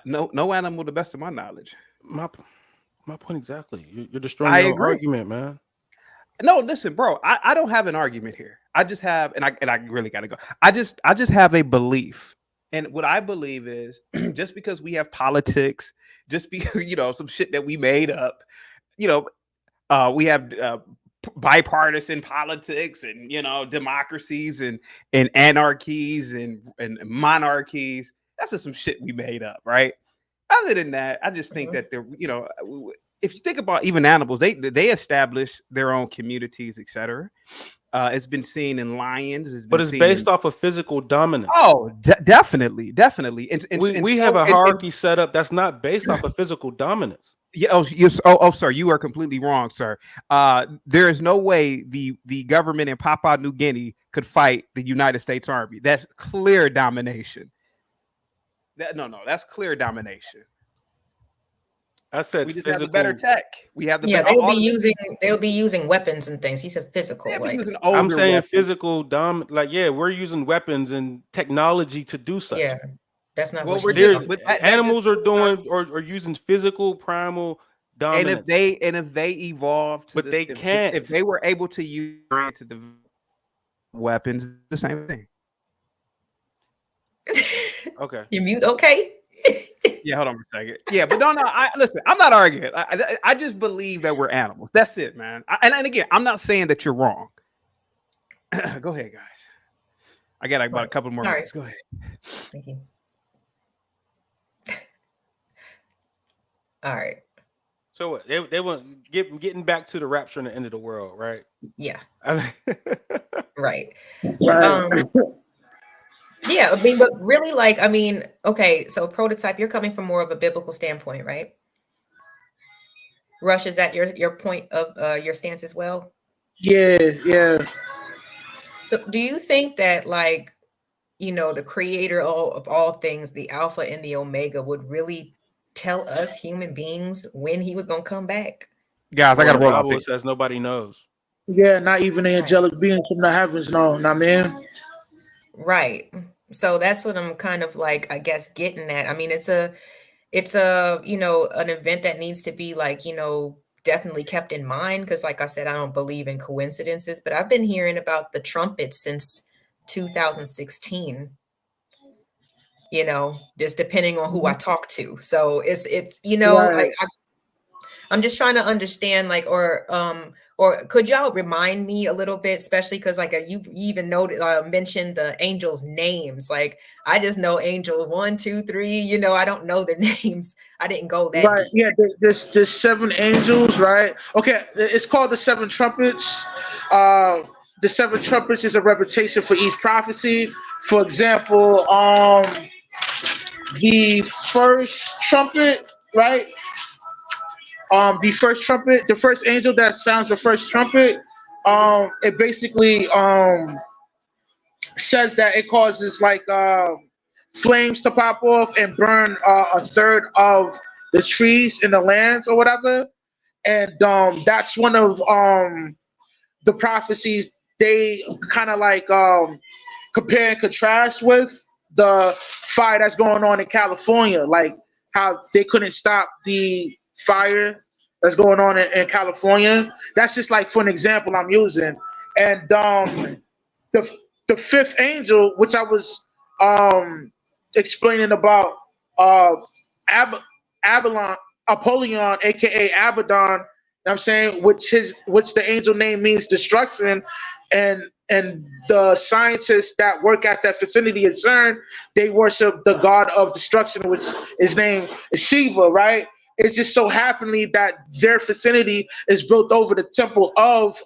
No animal, to the best of my knowledge. My point exactly. You're destroying your own argument, man. No, listen, bro. I don't have an argument here. I just have, and I really gotta go. I just have a belief, and what I believe is, just because we have politics, just because some shit that we made up, we have bipartisan politics and democracies and anarchies and monarchies. That's just some shit we made up, right? Other than that, I just think that if you think about even animals, they establish their own communities, etc. It's been seen in lions, but it's based off of physical dominance. Oh, definitely. And we have a hierarchy set up that's not based off of physical dominance. Yeah. Sir, you are completely wrong, sir. There is no way the government in Papua New Guinea could fight the United States Army. That's clear domination. That's clear domination. I said we just physical. have the better tech. We have the they'll be using weapons and things. He said physical. I'm saying weapons. Physical we're using weapons and technology to do such. Yeah, that's not what we're doing. Animals are doing or using physical primal dominance. And if they evolved, but they can't. If they were able to use to develop weapons, the same thing. Okay. You mute. Okay. Yeah, hold on for a second. Yeah, but no. Listen, I'm not arguing. I just believe that we're animals. That's it, man. And again, I'm not saying that you're wrong. Go ahead, guys. I got about a couple more minutes. Go ahead. Thank you. All right. So they want getting back to the rapture and the end of the world, right? Yeah. Right. Right. Yeah, I mean, but really, okay, so Prototype, you're coming from more of a biblical standpoint, right? Rush, is that your point of your stance as well? Yeah. So do you think that, the creator of all things, the Alpha and the Omega, would really tell us human beings when he was going to come back? Guys, I got to roll out. It says nobody knows. Yeah, not even the angelic beings from the heavens know, not man. Right. So that's what I'm kind of I guess getting at. I mean, it's a an event that needs to be definitely kept in mind, because like I said, I don't believe in coincidences, but I've been hearing about the trumpets since 2016. Just depending on who I talk to. So it's right. I'm just trying to understand, or could y'all remind me a little bit, especially because you even mentioned the angels' names. I just know angel 1, 2, 3. I don't know their names. I didn't go that right. deep. Yeah, there's 7 angels, right? Okay, it's called the 7 trumpets. The 7 trumpets is a repetition for each prophecy. For example, the first trumpet, right? The first trumpet, the first angel that sounds the first trumpet, it basically says that it causes flames to pop off and burn a third of the trees in the lands or whatever. And that's one of the prophecies they kind of compare and contrast with the fire that's going on in California, how they couldn't stop the fire that's going on in California. That's just for an example I'm using. And the 5th angel, which I was explaining about, Apollyon, aka Abaddon, I'm saying, which the angel name means destruction, and the scientists that work at that facility at CERN, they worship the god of destruction, which is named Shiva, right? It's just so happenly that their facility is built over the temple of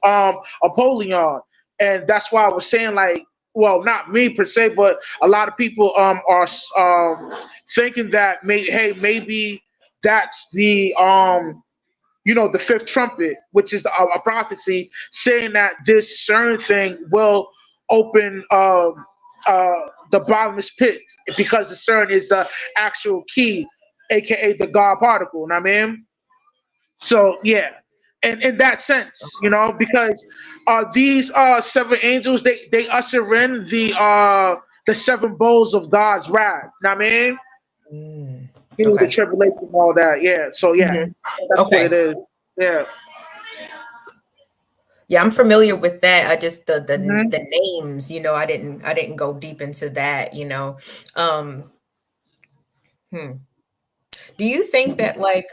Apollyon, and that's why I was saying, like, well, not me per se, but a lot of people are thinking that maybe that's the the fifth trumpet, which is a prophecy saying that this CERN thing will open the bottomless pit, because the CERN is the actual key, aka the God particle. Know what I mean? So yeah, and in that sense, because these seven angels, they usher in the seven bowls of God's wrath. Know what I mean? Through the Okay. tribulation and all that. Yeah. So yeah, Mhm. that's what it Okay. is. Yeah. Yeah, I'm familiar with that. I just the Mhm. names, I didn't go deep into that. Um, hmm. Do you think that like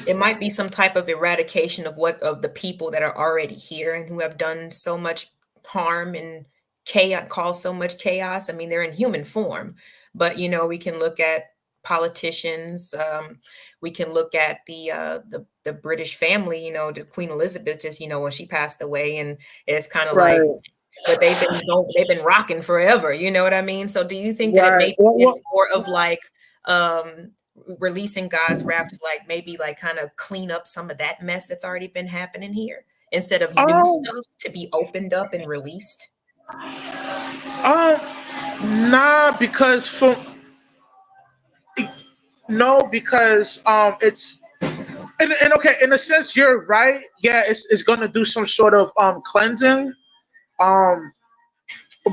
it might be some type of eradication of the people that are already here and who have done so much harm and chaos, caused so much chaos? I mean, they're in human form, but we can look at politicians. We can look at the British family. The Queen Elizabeth, just when she passed away, and it's kind of like, Right. but they've been rocking forever. You know what I mean? So do you think that it Right. maybe it's more of like releasing God's wrath to like maybe like kind of clean up some of that mess that's already been happening here, instead of new Um. stuff to be opened up and released? Um. Nah, because because it's and okay, in a sense you're right. Yeah, it's gonna do some sort of cleansing. Um.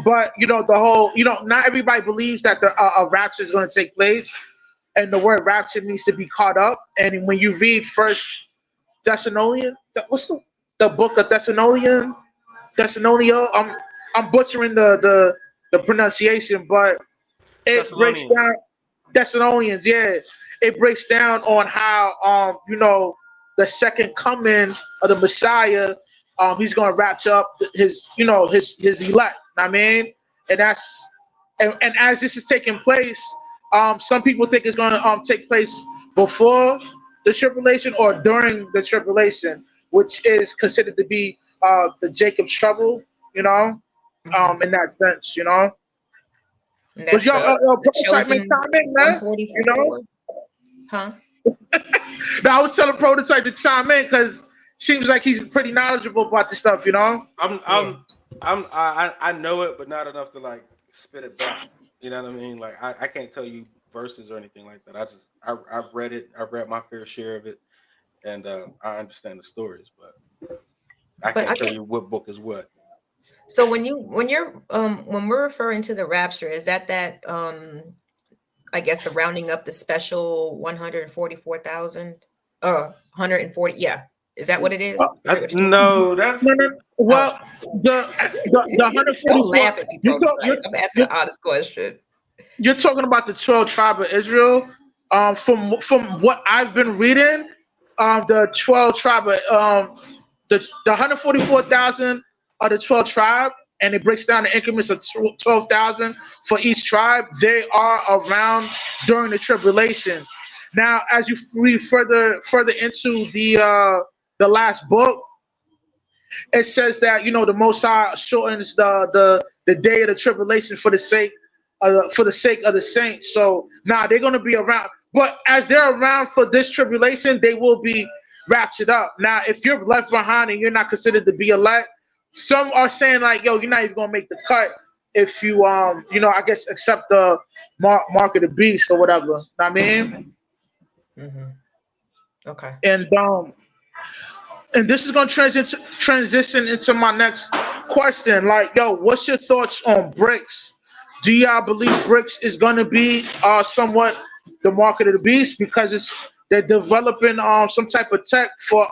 But the whole not everybody believes that the a rapture is gonna take place, and the word rapture means to be caught up. And when you read First Thessalonian, what's the book of Thessalonian? I'm butchering the pronunciation, but it breaks Thessalonians. down Thessalonians. Yeah, it breaks down on how the second coming of the Messiah. He's gonna rapture up his his elect. I mean, and that's and as this is taking place, some people think it's gonna take place before the tribulation or during the tribulation, which is considered to be the Jacob trouble. You know, Hmm. in that sense. And But that's y'all the prototype make chosen comment, man. You know, 144, huh? now I was telling prototype to chime in because seems like he's pretty knowledgeable about this stuff. I'm Yeah. I'm I know it, but not enough to like spit it back. You know what I mean? Like I can't tell you verses or anything like that. I've read it. I've read my fair share of it, and I understand the stories, but I But can't I tell can. you what book is what. So when we're referring to the rapture, is that I guess the rounding up the special 144,000 140, yeah. Is that what it is? Is that what you No, No, that's no. Oh. Well, the Don't 144. laugh at me, You talk, prototype. I'm asking you're, an honest question. you're talking about the 12 tribe of Israel. From what I've been reading, the 12 tribe of the 144,000 are the 12 tribe, and it breaks down the increments of 12,000 for each tribe. They are around during the tribulation. Now, as you read further into the last book, it says that the Most High shortens the day of the tribulation for the sake of the saints. So now they're going to be around, but as they're around for this tribulation, they will be raptured up. Now, if you're left behind and you're not considered to be elect, some are saying like, "Yo, you're not even going to make the cut if you I guess accept the mark of the beast or whatever." Know what I mean, Hmm. Okay. and this is going to transition into my next question. Like, yo, what's your thoughts on BRICS? Do y'all believe BRICS is going to be somewhat the market of the beast, because they're developing some type of tech for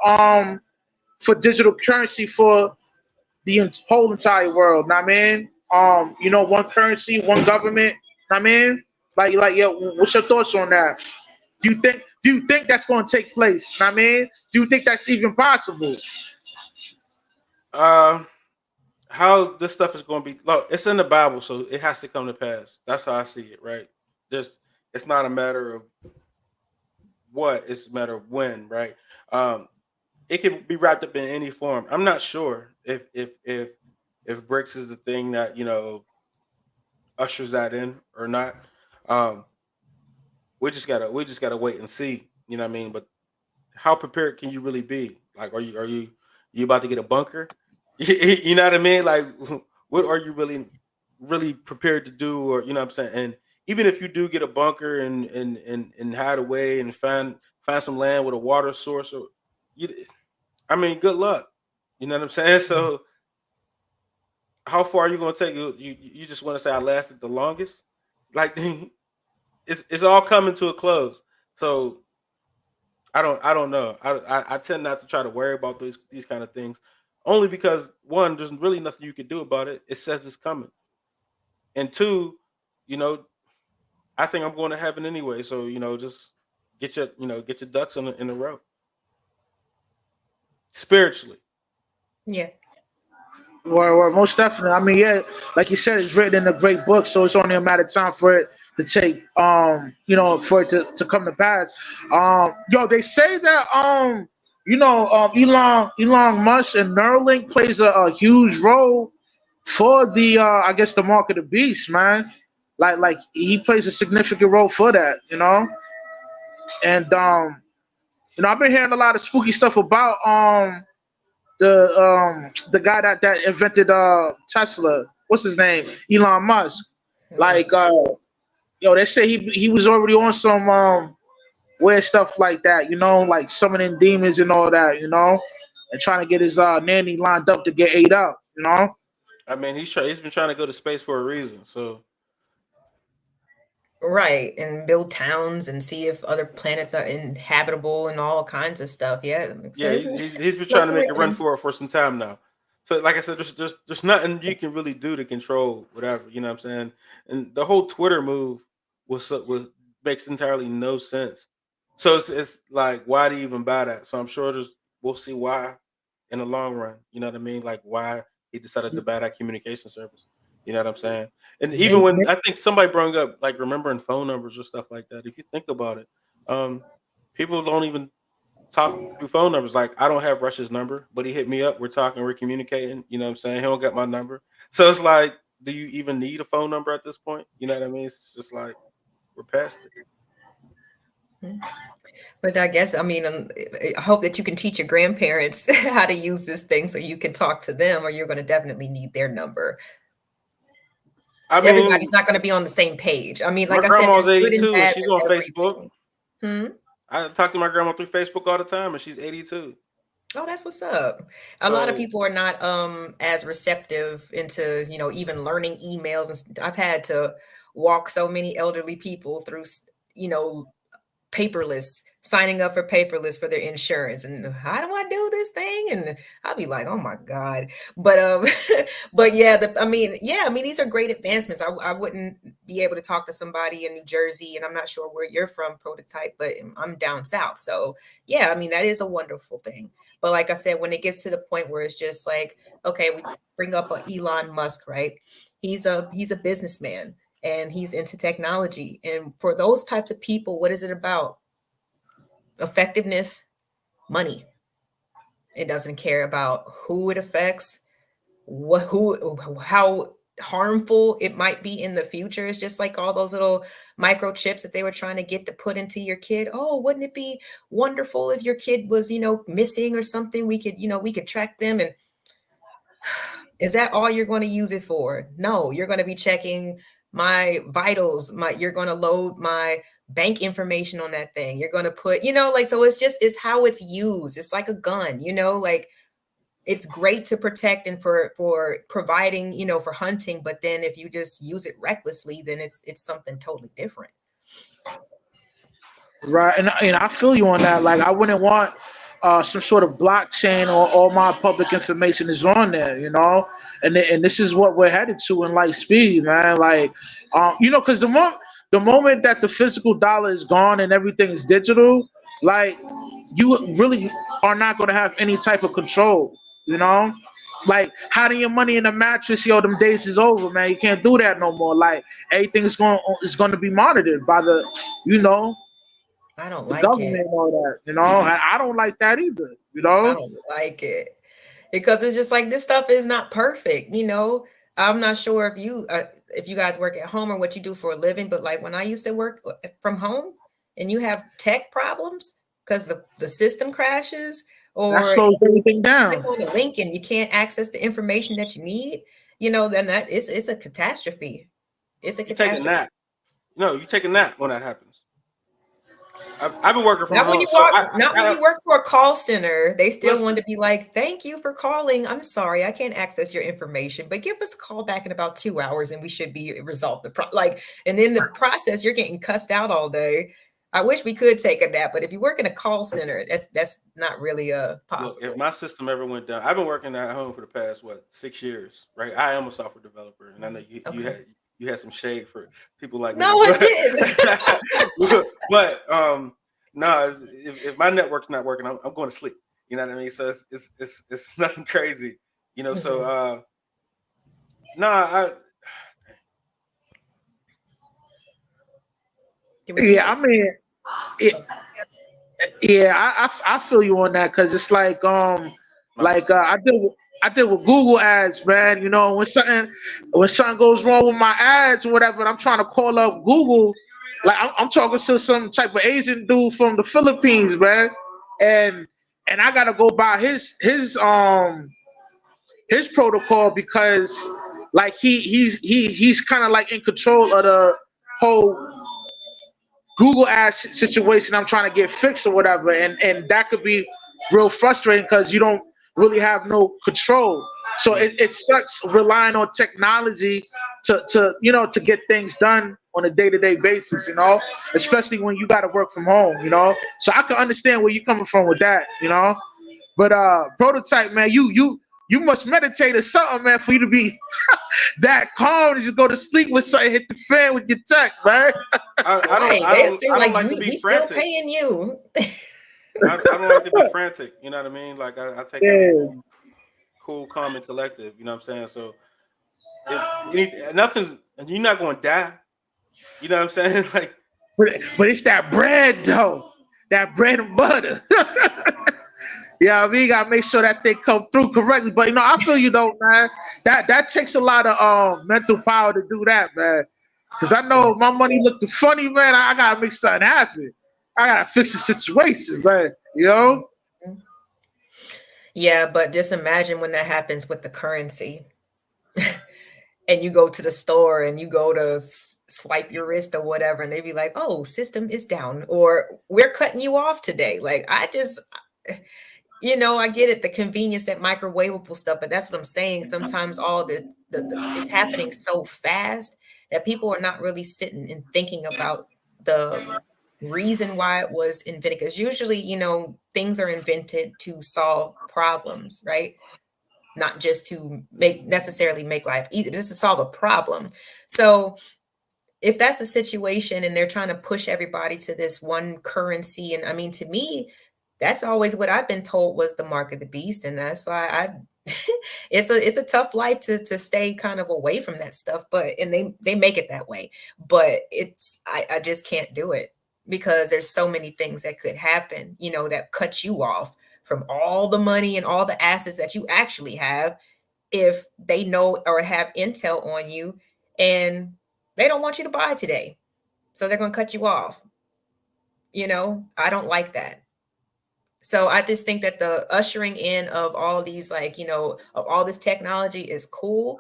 digital currency for the whole entire world? Know what I mean, one currency, one government. Know what I mean, like, yo, what's your thoughts on that? Do do you think that's going to take place? I mean, do you think that's even possible? Uh, how this stuff is going to be? Look, it's in the Bible, so it has to come to pass. That's how I see it, right? Just it's not a matter of what; it's a matter of when, right? Um, it can be wrapped up in any form. I'm not sure if bricks is the thing that ushers that in or not. Um, we just gotta wait and see. You know what I mean? But how prepared can you really be? Like, are you about to get a bunker? You know what I mean? Like, what are you really prepared to do? Or you know what I'm saying? And even if you do get a bunker and hide away and find some land with a water source, or you, I mean, good luck. You know what I'm saying? So, how far are you going to take? You just want to say I lasted the longest? Like, it's all coming to a close. So I don't know. I tend not to try to worry about these kind of things, only because one, there's really nothing you can do about it. It says it's coming, and two, you know, I think I'm going to heaven anyway. So just get your ducks in a row spiritually. Yeah. Or most definitely. I mean, yeah, like you said, it's written in a great book, so it's only a matter of time for it to take, for it to come to pass. Yo, they say that, Elon Musk and Neuralink plays a huge role for the, I guess, the mark of the beast, man. Like he plays a significant role for that, and I've been hearing a lot of spooky stuff about the guy that invented Tesla. What's his name? Elon Musk. Right. Like they say he was already on some weird stuff like that, like summoning demons and all that, and trying to get his nanny lined up to get ate up. I mean, he's been trying to go to space for a reason. So Right. And build towns and see if other planets are inhabitable and all kinds of stuff. Yeah. That makes yeah, sense. he's been No trying to make a run coincidence. for it for some time now. So like I said, there's nothing you can really do to control whatever. You know what I'm saying? And the whole Twitter move was makes entirely no sense. So it's like, why do you even buy that? So I'm sure we'll see why in the long run. You know what I mean? Like why he decided to buy that communication service. You know what I'm saying? And even when I think somebody brought up like remembering phone numbers or stuff like that, if you think about it, um, people don't even talk through phone numbers. Like I don't have Rush's number, but he hit me up. We're talking, we're communicating. You know what I'm saying? He don't got my number. So it's like, do you even need a phone number at this point? You know what I mean? It's just like we're past it. But I guess, I mean, I hope that you can teach your grandparents how to use this thing so you can talk to them, or you're going to definitely need their number. I Everybody's mean, not going to be on the same page. I mean, my like I said, grandma's there's good and 82 and bad she's with on Facebook. everything. Hmm? I talk to my grandma through Facebook all the time, and she's 82. Oh, that's what's up. A lot of So people are not as receptive into, even learning emails. I've had to walk so many elderly people through, you know, paperless, signing up for paperless for their insurance. And how do I do this thing? And I'll be like, oh my God. But but yeah, I mean, these are great advancements. I wouldn't be able to talk to somebody in New Jersey, and I'm not sure where you're from, prototype, but I'm down south. So yeah, I mean, that is a wonderful thing. But like I said, when it gets to the point where it's just like, okay, we bring up a Elon Musk, right? He's a businessman and he's into technology. And for those types of people, what is it about? Effectiveness, money. It doesn't care about who it affects, how harmful it might be in the future. It's just like all those little microchips that they were trying to get to put into your kid. Oh, wouldn't it be wonderful if your kid was, missing or something? We could track them. And is that all you're going to use it for? No, you're going to be checking my vitals. You're going to load my bank information on that thing. You're going to put, so it's how it's used. It's like a gun, like it's great to protect and for providing, for hunting. But then if you just use it recklessly, then it's something totally different. Right, and I feel you on that. Like, I wouldn't want some sort of blockchain or all my public information is on there, and this is what we're headed to in light speed, man. Like, because the moment that the physical dollar is gone and everything is digital, like you really are not going to have any type of control, you know? Like hiding your money in a mattress, yo, them days is over, man. You can't do that no more. Like everything is going to be monitored by the, you know, I don't the like it. government and all that, you know? And I don't like that either, you I know? don't like it because it's just like this stuff is not perfect, you know. I'm not sure if you guys work at home or what you do for a living, but like when I used to work from home and you have tech problems because the system crashes That or slows everything click down. on the link and you can't access the information that you need, you know, then that it's a catastrophe. It's a You take a catastrophe. nap. No, you take a nap when that happens. I've been working from Not when home, you so work for a call center. They still listen. want to be like, "Thank you for calling. I'm sorry, I can't access your information, but give us a call back in about 2 hours, and we should be resolved the like." And in the process, you're getting cussed out all day. I wish we could take a nap, but if you work in a call center, that's not really Look, if possible. my system ever went down, I've been working at home for the past 6 years, right? I am a software developer, and I know Okay. you had some shade for people like No, me, I but didn't. but no, if my network's not working, I'm going to sleep. You know what I mean? So it's nothing crazy, you know. So Mhm. no, Did we lose Yeah, you? I mean, it, yeah, I feel you on that because it's my bad. I did with Google ads, man. You know, when something goes wrong with my ads or whatever, and I'm trying to call up Google, like I'm talking to some type of Asian dude from the Philippines, man, and I gotta go by his protocol because like he's kind of like in control of the whole Google Ads situation I'm trying to get fixed or whatever, and that could be real frustrating because you don't really have no control. So Yeah, it sucks relying on technology to you know to get things done on a day-to-day basis, you know, especially when you got to work from home, you know. So I can understand where you're coming from with that, you know. But prototype, man, you must meditate or something, man, for you to be that calm and just go to sleep with something, hit the fan with your tech, man. Right. They still I don't like like to be we still frantic. paying you. I don't like to be frantic. You know what I mean? Like I take everything Yeah. cool, calm, and collective. You know what I'm saying? So if nothing's, you're not going to die. You know what I'm saying? Like But it's that bread though, that bread and butter. Yeah, I mean, you gotta make sure that they come through correctly. But you know, I feel you though, man. That takes a lot of mental power to do that, man. Cause I know my money looking funny, man. I gotta make something happen. I gotta fix the situation, man. You know? Yeah, but just imagine when that happens with the currency and you go to the store and you go to swipe your wrist or whatever, and they be like, "Oh, system is down," or "We're cutting you off today." Like, you know, I get it, the convenience, that microwavable stuff, but that's what I'm saying. Sometimes all the it's happening so fast that people are not really sitting and thinking about the reason why it was invented. Because usually, you know, things are invented to solve problems, right? Not just to necessarily make life easier, just to solve a problem. So if that's a situation and they're trying to push everybody to this one currency, and I mean, to me, that's always what I've been told was the mark of the beast, and that's why it's a tough life to stay kind of away from that stuff. But and they make it that way, but I just can't do it because there's so many things that could happen, you know, that cut you off from all the money and all the assets that you actually have if they know or have intel on you and they don't want you to buy today. So they're going to cut you off. You know, I don't like that. So I just think that the ushering in of all these, like, you know, of all this technology is cool,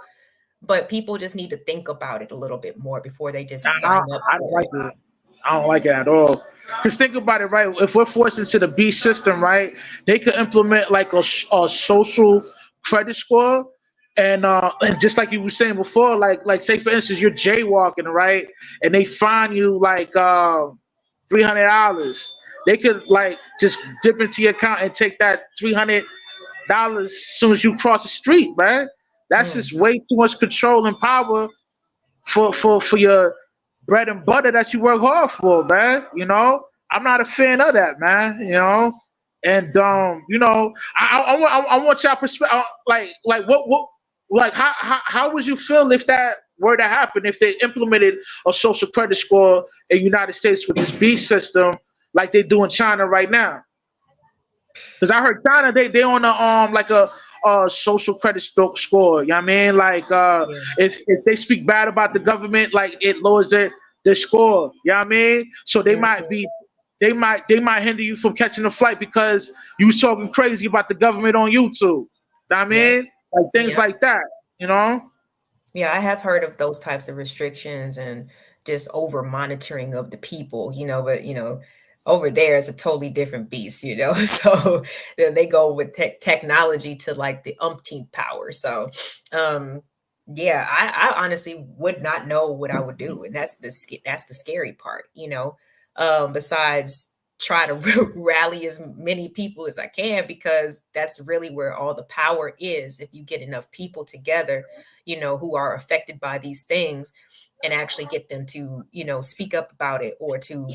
but people just need to think about it a little bit more before they just I, sign up I don't for like it. it. I don't like it at all. Because think about it, right? If we're forced into the B system, right, they could implement like a social credit score, and just like you were saying before, like say for instance you're jaywalking, right, and they fine you like $300. They could like just dip into your account and take that $300 as soon as you cross the street, man. That's just Mhm. way too much control and power for your bread and butter that you work hard for, man. You know, I'm not a fan of that, man. You know, and I want y'all perspective. Like what like how would you feel if that were to happen, if they implemented a social credit score in the United States with this B system like they do in China right now? Because I heard China they on a like a social credit score. You know what I mean? Like Yeah. if they speak bad about the government, like it lowers their score. You know what I mean? So they Mhm. might be they might hinder you from catching a flight because you was talking crazy about the government on YouTube. You know what I Yeah. mean? Like things Yeah. like that. You know? Yeah, I have heard of those types of restrictions and just over monitoring of the people, but over there it's a totally different beast. So then they go with technology to like the umpteenth power. So yeah, I honestly would not know what I would do. And that's the scary part. Besides try to rally as many people as I can, because that's really where all the power is. If you get enough people together, who are affected by these things, and actually get them to, speak up about it or to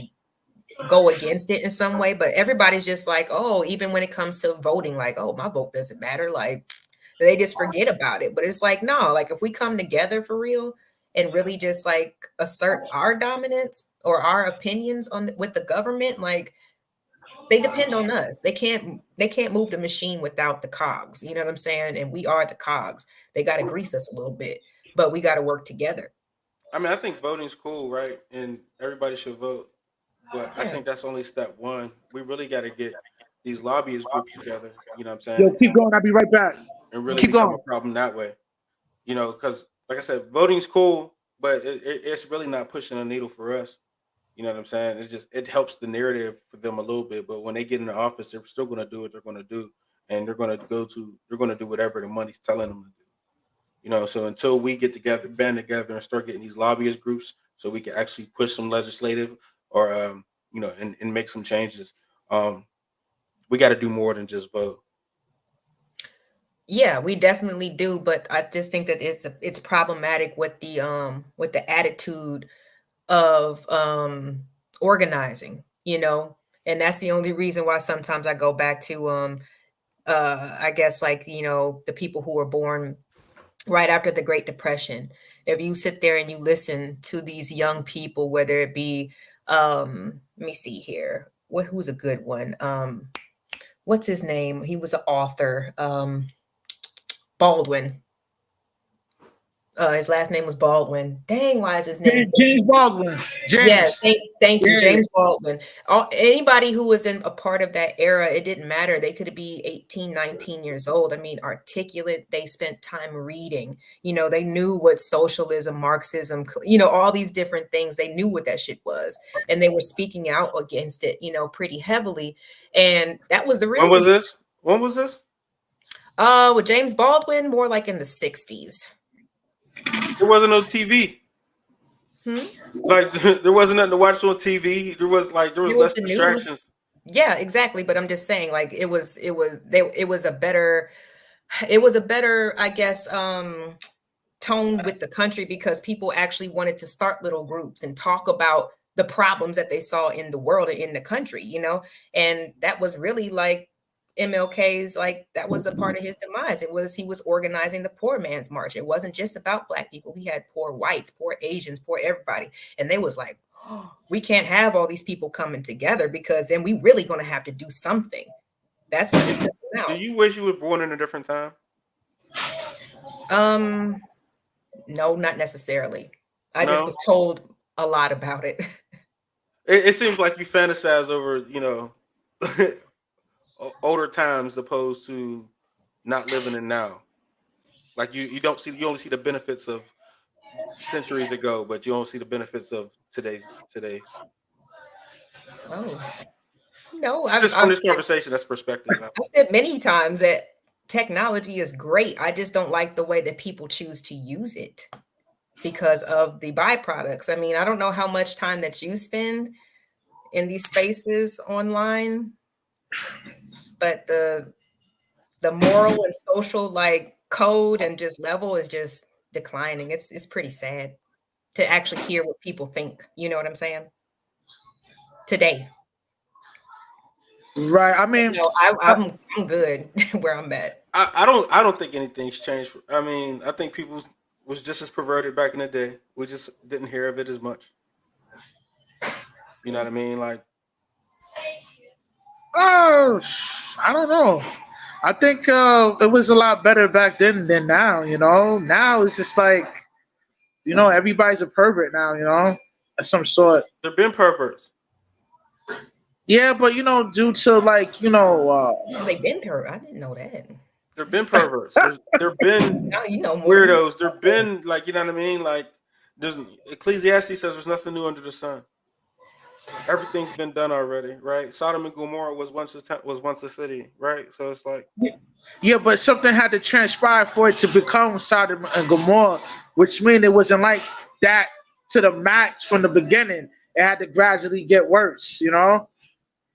go against it in some way. But everybody's just like, oh, even when it comes to voting, like, oh, my vote doesn't matter. Like they just forget about it. But it's like, no, like if we come together for real and really just like assert our dominance or our opinions with the government, like they depend on us. They can't move the machine without the cogs. You know what I'm saying? And we are the cogs. They got to grease us a little bit, but we got to work together. I mean, I think voting's cool, right? And everybody should vote. But I Yeah. think that's only step one. We really got to get these lobbyist groups together, you know what I'm Yo, saying? keep going. I'll be right back. And really Keep become going. a problem that way, because like I said, voting's cool, but it's really not pushing a needle for us. You know what I'm saying? It helps the narrative for them a little bit, but when they get in the office, they're still going to do what they're going to do, and they're going to do whatever the money's telling them to do. So until we get together, band together, and start getting these lobbyist groups, so we can actually push some legislative or and make some changes. Um, we got to do more than just vote. Yeah, we definitely do, but I just think that it's problematic with the attitude of organizing. And that's the only reason why sometimes I go back to I guess, like, the people who were born right after the Great Depression. If you sit there and you listen to these young people, whether it be let me see here, who's a good one, what's his name, he was an author, Baldwin. His last name was Baldwin. Dang, why is his name? James Baldwin. Yeah, James. thank you, Yeah. James Baldwin. Anybody who was in a part of that era, it didn't matter. They could be 18, 19 years old. I mean, articulate. They spent time reading. They knew what socialism, Marxism, all these different things. They knew what that shit was. And they were speaking out against it, pretty heavily. And that was the When real was reason. this? When was this? With James Baldwin, more like in the 60s. There wasn't no TV. Hmm? Like there wasn't nothing to watch on TV. There was It was less the news. distractions. Yeah, exactly. But I'm just saying, like, it was a better, I guess, tone with the country, because people actually wanted to start little groups and talk about the problems that they saw in the world and in the country. And that was really like MLK's, like, that was a part of his demise. He was organizing the poor man's march. It wasn't just about black people. He had poor whites, poor Asians, poor everybody. And they was like, oh, we can't have all these people coming together, because then we really going to have to do something. That's when he took them Do out. you wish you were born in a different time? No, not necessarily. I just No. was told a lot about it. It seems like you fantasize over, older times opposed to not living in now. Like you only see the benefits of centuries ago, but you don't see the benefits of today. Oh, no, Just from this conversation, that's perspective. I've said many times that technology is great. I just don't like the way that people choose to use it because of the byproducts. I mean, I don't know how much time that you spend in these spaces online, but the moral and social, like, code and just level is just declining. It's pretty sad to actually hear what people think. You know what I'm saying? Today. Right. I mean, No, I'm good where I'm at. I don't think anything's changed. I mean, I think people was just as perverted back in the day. We just didn't hear of it as much. You know what I mean? Like, oh, I don't know. I think it was a lot better back then than now. Now it's just like everybody's a pervert now. Of some sort. there've been perverts. Yeah, but due to like They've been per. I didn't know that. There've been perverts. There've been Now you know more. weirdos. There've been like, you know what I mean? Like, there's Ecclesiastes says there's nothing new under the sun. Everything's been done already, right? Sodom and Gomorrah was once a city, right? So it's like, Yeah, but something had to transpire for it to become Sodom and Gomorrah, which means it wasn't like that to the max from the beginning. It had to gradually get worse.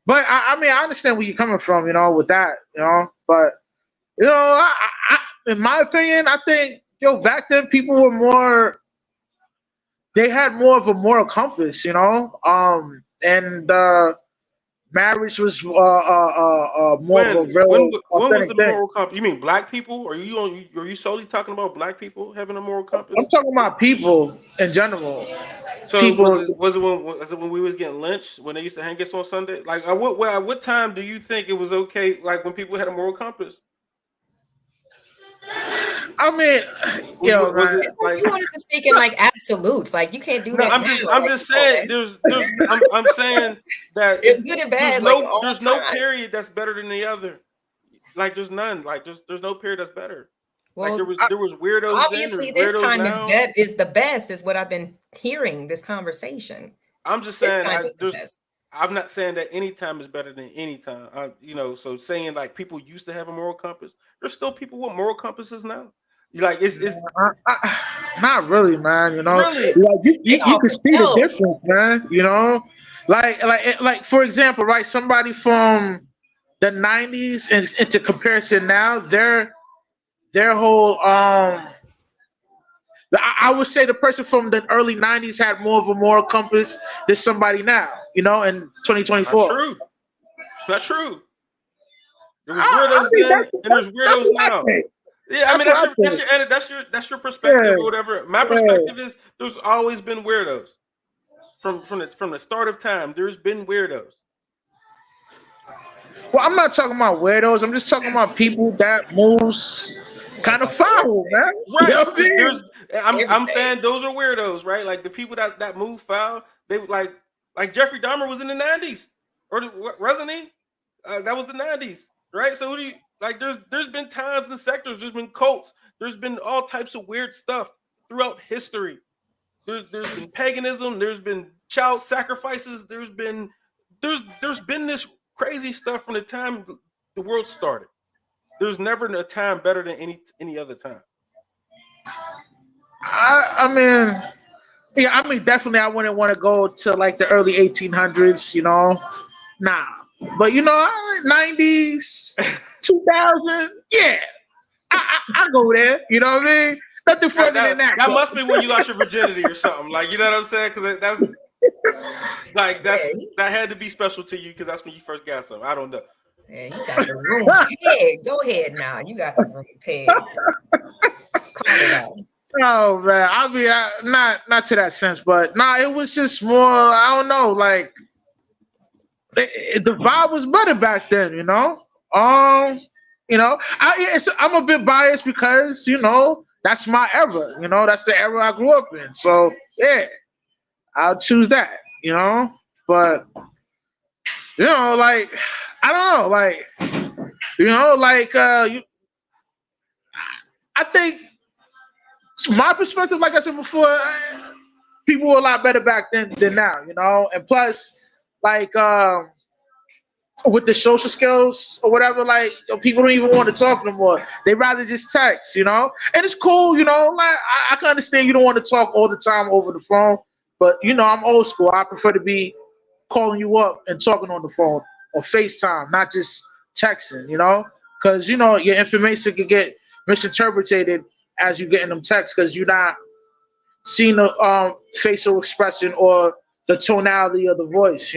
But I mean, I understand where you're coming from, with that, But in my opinion, I think back then people were more. They had more of a moral compass, and marriage was more of a real when was authentic the thing. moral compass? You mean black people? Are you solely talking about black people having a moral compass? I'm talking about people in general. So People, was it when we was getting lynched, when they used to hang us on Sunday? Like at what time do you think it was okay? Like when people had a moral compass? I mean, Was man. it like? You want us to speak in like absolutes, like you can't do No, that. I'm just saying. I'm saying that It's good and bad. There's no period that's better than the other. Like there's none. Like there's no period that's better. Well, like there was weirdos. obviously, then, there's this weirdos time now. is the best, is what I've been hearing. This conversation. I'm just This saying. time is the best. I'm not saying that any time is better than any time. So saying like people used to have a moral compass, there's still people with moral compasses now. Like it's not really, man. Really? Like you can see the difference, man. Like for example, right? Somebody from the '90s and into comparison now, their whole I would say the person from the early '90s had more of a moral compass than somebody now. In 2024. Not true. It's not true. There was weirdos then, and there's weirdos now. Yeah, I mean that's your perspective or whatever. My perspective is there's always been weirdos from the start of time. There's been weirdos. Well, I'm not talking about weirdos. I'm just talking about people that moves kind of foul, man. Right. I'm saying those are weirdos, right? Like the people that move foul. They like Jeffrey Dahmer was in the '90s, or wasn't he? That was the '90s, right? So who do you? Like there's been times and sectors, there's been cults, there's been all types of weird stuff throughout history. There's been paganism, there's been child sacrifices, there's been this crazy stuff from the time the world started. There's never a time better than any other time. I mean, definitely I wouldn't want to go to like the early 1800s, Nah. But 90s, 2000, yeah. I go there, you know what I mean? Nothing further than that. That must be when you lost your virginity or something. Like, you know what I'm saying? Because that's like that had to be special to you because that's when you first got something. I don't know. Yeah, you got the room pegged. Go ahead now. You got the room pegged. Call it out. Oh man, I mean, not to that sense, but it was just more. I don't know, like the vibe was better back then, I'm a bit biased because that's my era, that's the era I grew up in. So yeah, I'll choose that, But like I don't know, like I think my perspective, like I said before, people were a lot better back then than now, and plus, like with the social skills or whatever, like people don't even want to talk no more. They rather just text, and it's cool, like I can understand you don't want to talk all the time over the phone, but I'm old school. I prefer to be calling you up and talking on the phone or FaceTime, not just texting, because your information can get misinterpreted as you getting them texts because you're not seeing the facial expression or the tonality of the voice,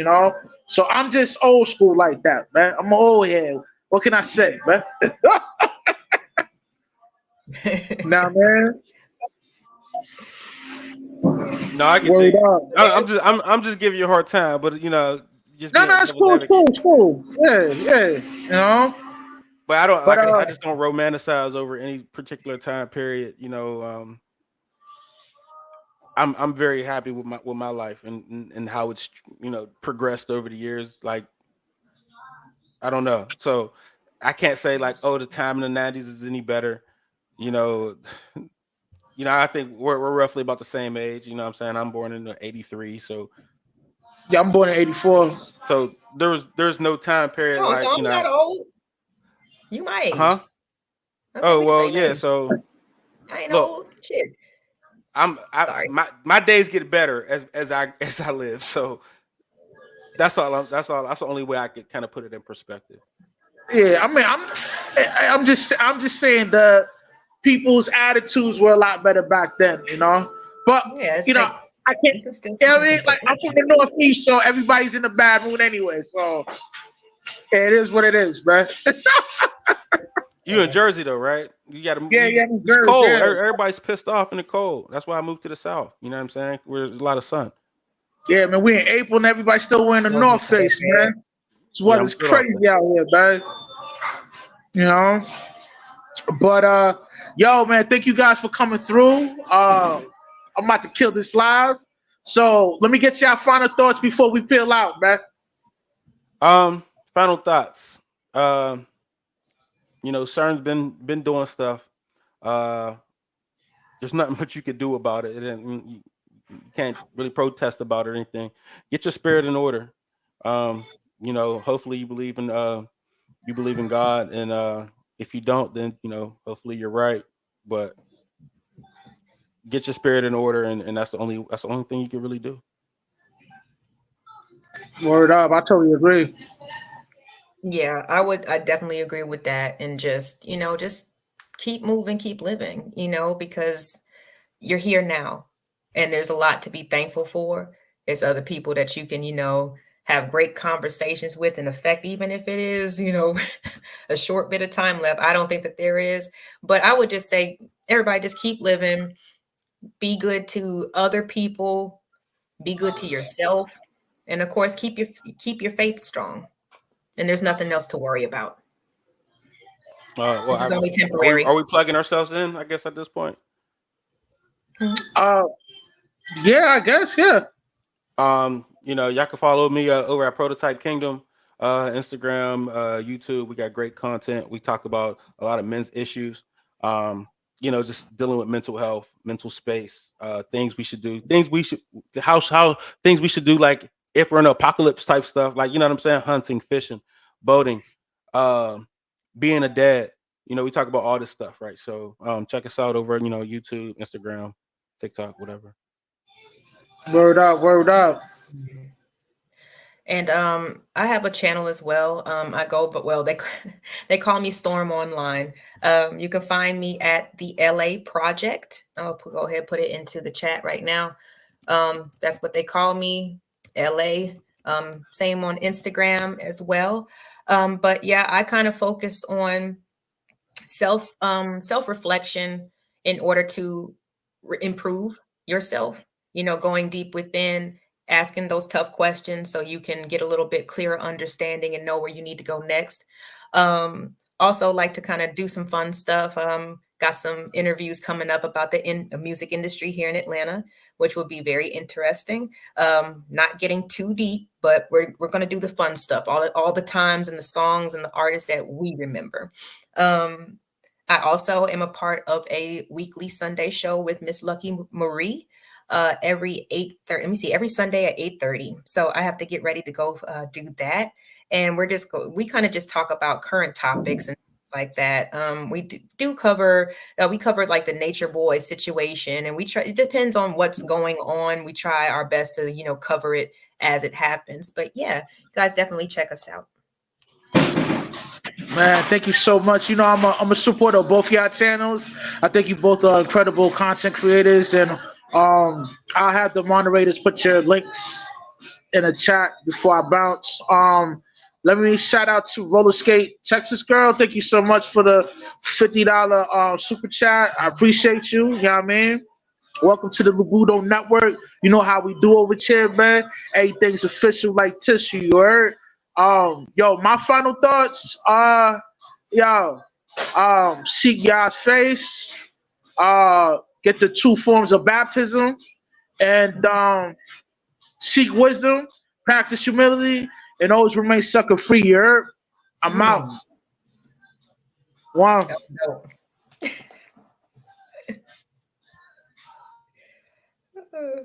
So I'm just old school like that, man. I'm an old head. What can I say, man? Now, man. No, I can Word dig it. up. I'm just giving you a hard time, but just No, being no, it's devil's cool, it's cool, advocate. it's cool. Yeah, yeah. You know? But I don't But like I said, I just don't romanticize over any particular time period. I'm very happy with my life and how it's progressed over the years. Like I don't know, so I can't say like, oh, the time in the '90s is any better. You know, I think we're roughly about the same age. You know what I'm saying? I'm born in '83, so yeah, I'm born in '84. there's no time period Oh, like so I'm not old. You my age. huh? That's what Oh we well, say yeah. then. So I ain't look, old. Shit. Sorry. my days get better as I live. So that's all. That's the only way I could kind of put it in perspective. Yeah, I mean, I'm just saying the people's attitudes were a lot better back then, you know. But Yeah, it's like I can't. you can still You know keep what I mean? it Like I'm from the Northeast, so everybody's in a bad mood anyway. So it is what it is, man. You in Jersey though, right? You got to. Yeah, I'm It's good. cold. Yeah, Everybody's pissed off in the cold. That's why I moved to the South. You know what I'm saying? Where there's a lot of sun. yeah, man. We in April and everybody's still wearing the It wasn't North that Face, bad. man. This Yeah, I'm weather's good off crazy that. out here, man. You know. But yo, man, thank you guys for coming through. I'm about to kill this live. So let me get y'all final thoughts before we peel out, man. Final thoughts. CERN's been doing stuff. There's nothing much you could do about it. You can't really protest about it or anything. Get your spirit in order. Hopefully you believe in God, and if you don't, then hopefully you're right. But get your spirit in order, and that's the only thing you can really do. Word up. I totally agree. Yeah, I definitely agree with that. And just keep moving, keep living, because you're here now and there's a lot to be thankful for. There's other people that you can, have great conversations with and affect, even if it is, a short bit of time left. I don't think that there is, but I would just say, everybody just keep living, be good to other people, be good to yourself. And of course, keep your faith strong. And there's nothing else to worry about. Well, This is only are we temporary. are we plugging ourselves in? I guess at this point. Yeah, I guess, yeah. Y'all can follow me over at Prototype Kingdom, Instagram, YouTube. We got great content. We talk about a lot of men's issues. Just dealing with mental health, mental space, things we should do, things we should do, like if we're in an apocalypse type stuff, like, you know what I'm saying? Hunting, fishing, boating, being a dad. We talk about all this stuff, right? So check us out over, YouTube, Instagram, TikTok, whatever. Word up, word up. And I have a channel as well. I go, but well, they call me Storm Online. You can find me at the LA Project. I'll go ahead and put it into the chat right now. That's what they call me, LA. Same on Instagram as well. But yeah, I kind of focus on self-reflection in order to improve yourself, going deep within, asking those tough questions so you can get a little bit clearer understanding and know where you need to go next. Also like to kind of do some fun stuff. Got some interviews coming up about the music industry here in Atlanta, which will be very interesting. Not getting too deep, but we're going to do the fun stuff, all the times and the songs and the artists that we remember. I also am a part of a weekly Sunday show with Miss Lucky Marie every Sunday at 8:30. So I have to get ready to go do that. And we kind of just talk about current topics and things like that. We do cover, we covered like the Nature Boy situation, and it depends on what's going on. We try our best to, cover it as it happens. But yeah, you guys definitely check us out. Man, thank you so much. I'm a supporter of both y'all channels. I think you both are incredible content creators, and I'll have the moderators put your links in the chat before I bounce. Let me shout out to Roller Skate Texas Girl. Thank you so much for the $50 super chat. I appreciate you. You know what I mean? Welcome to the Labudo Network. You know how we do over here, man. Everything's official like tissue, you heard? Yo, my final thoughts are, seek God's face, get the two forms of baptism, and seek wisdom, practice humility, and always remain sucker free, you heard? I'm out. One. Oh, no.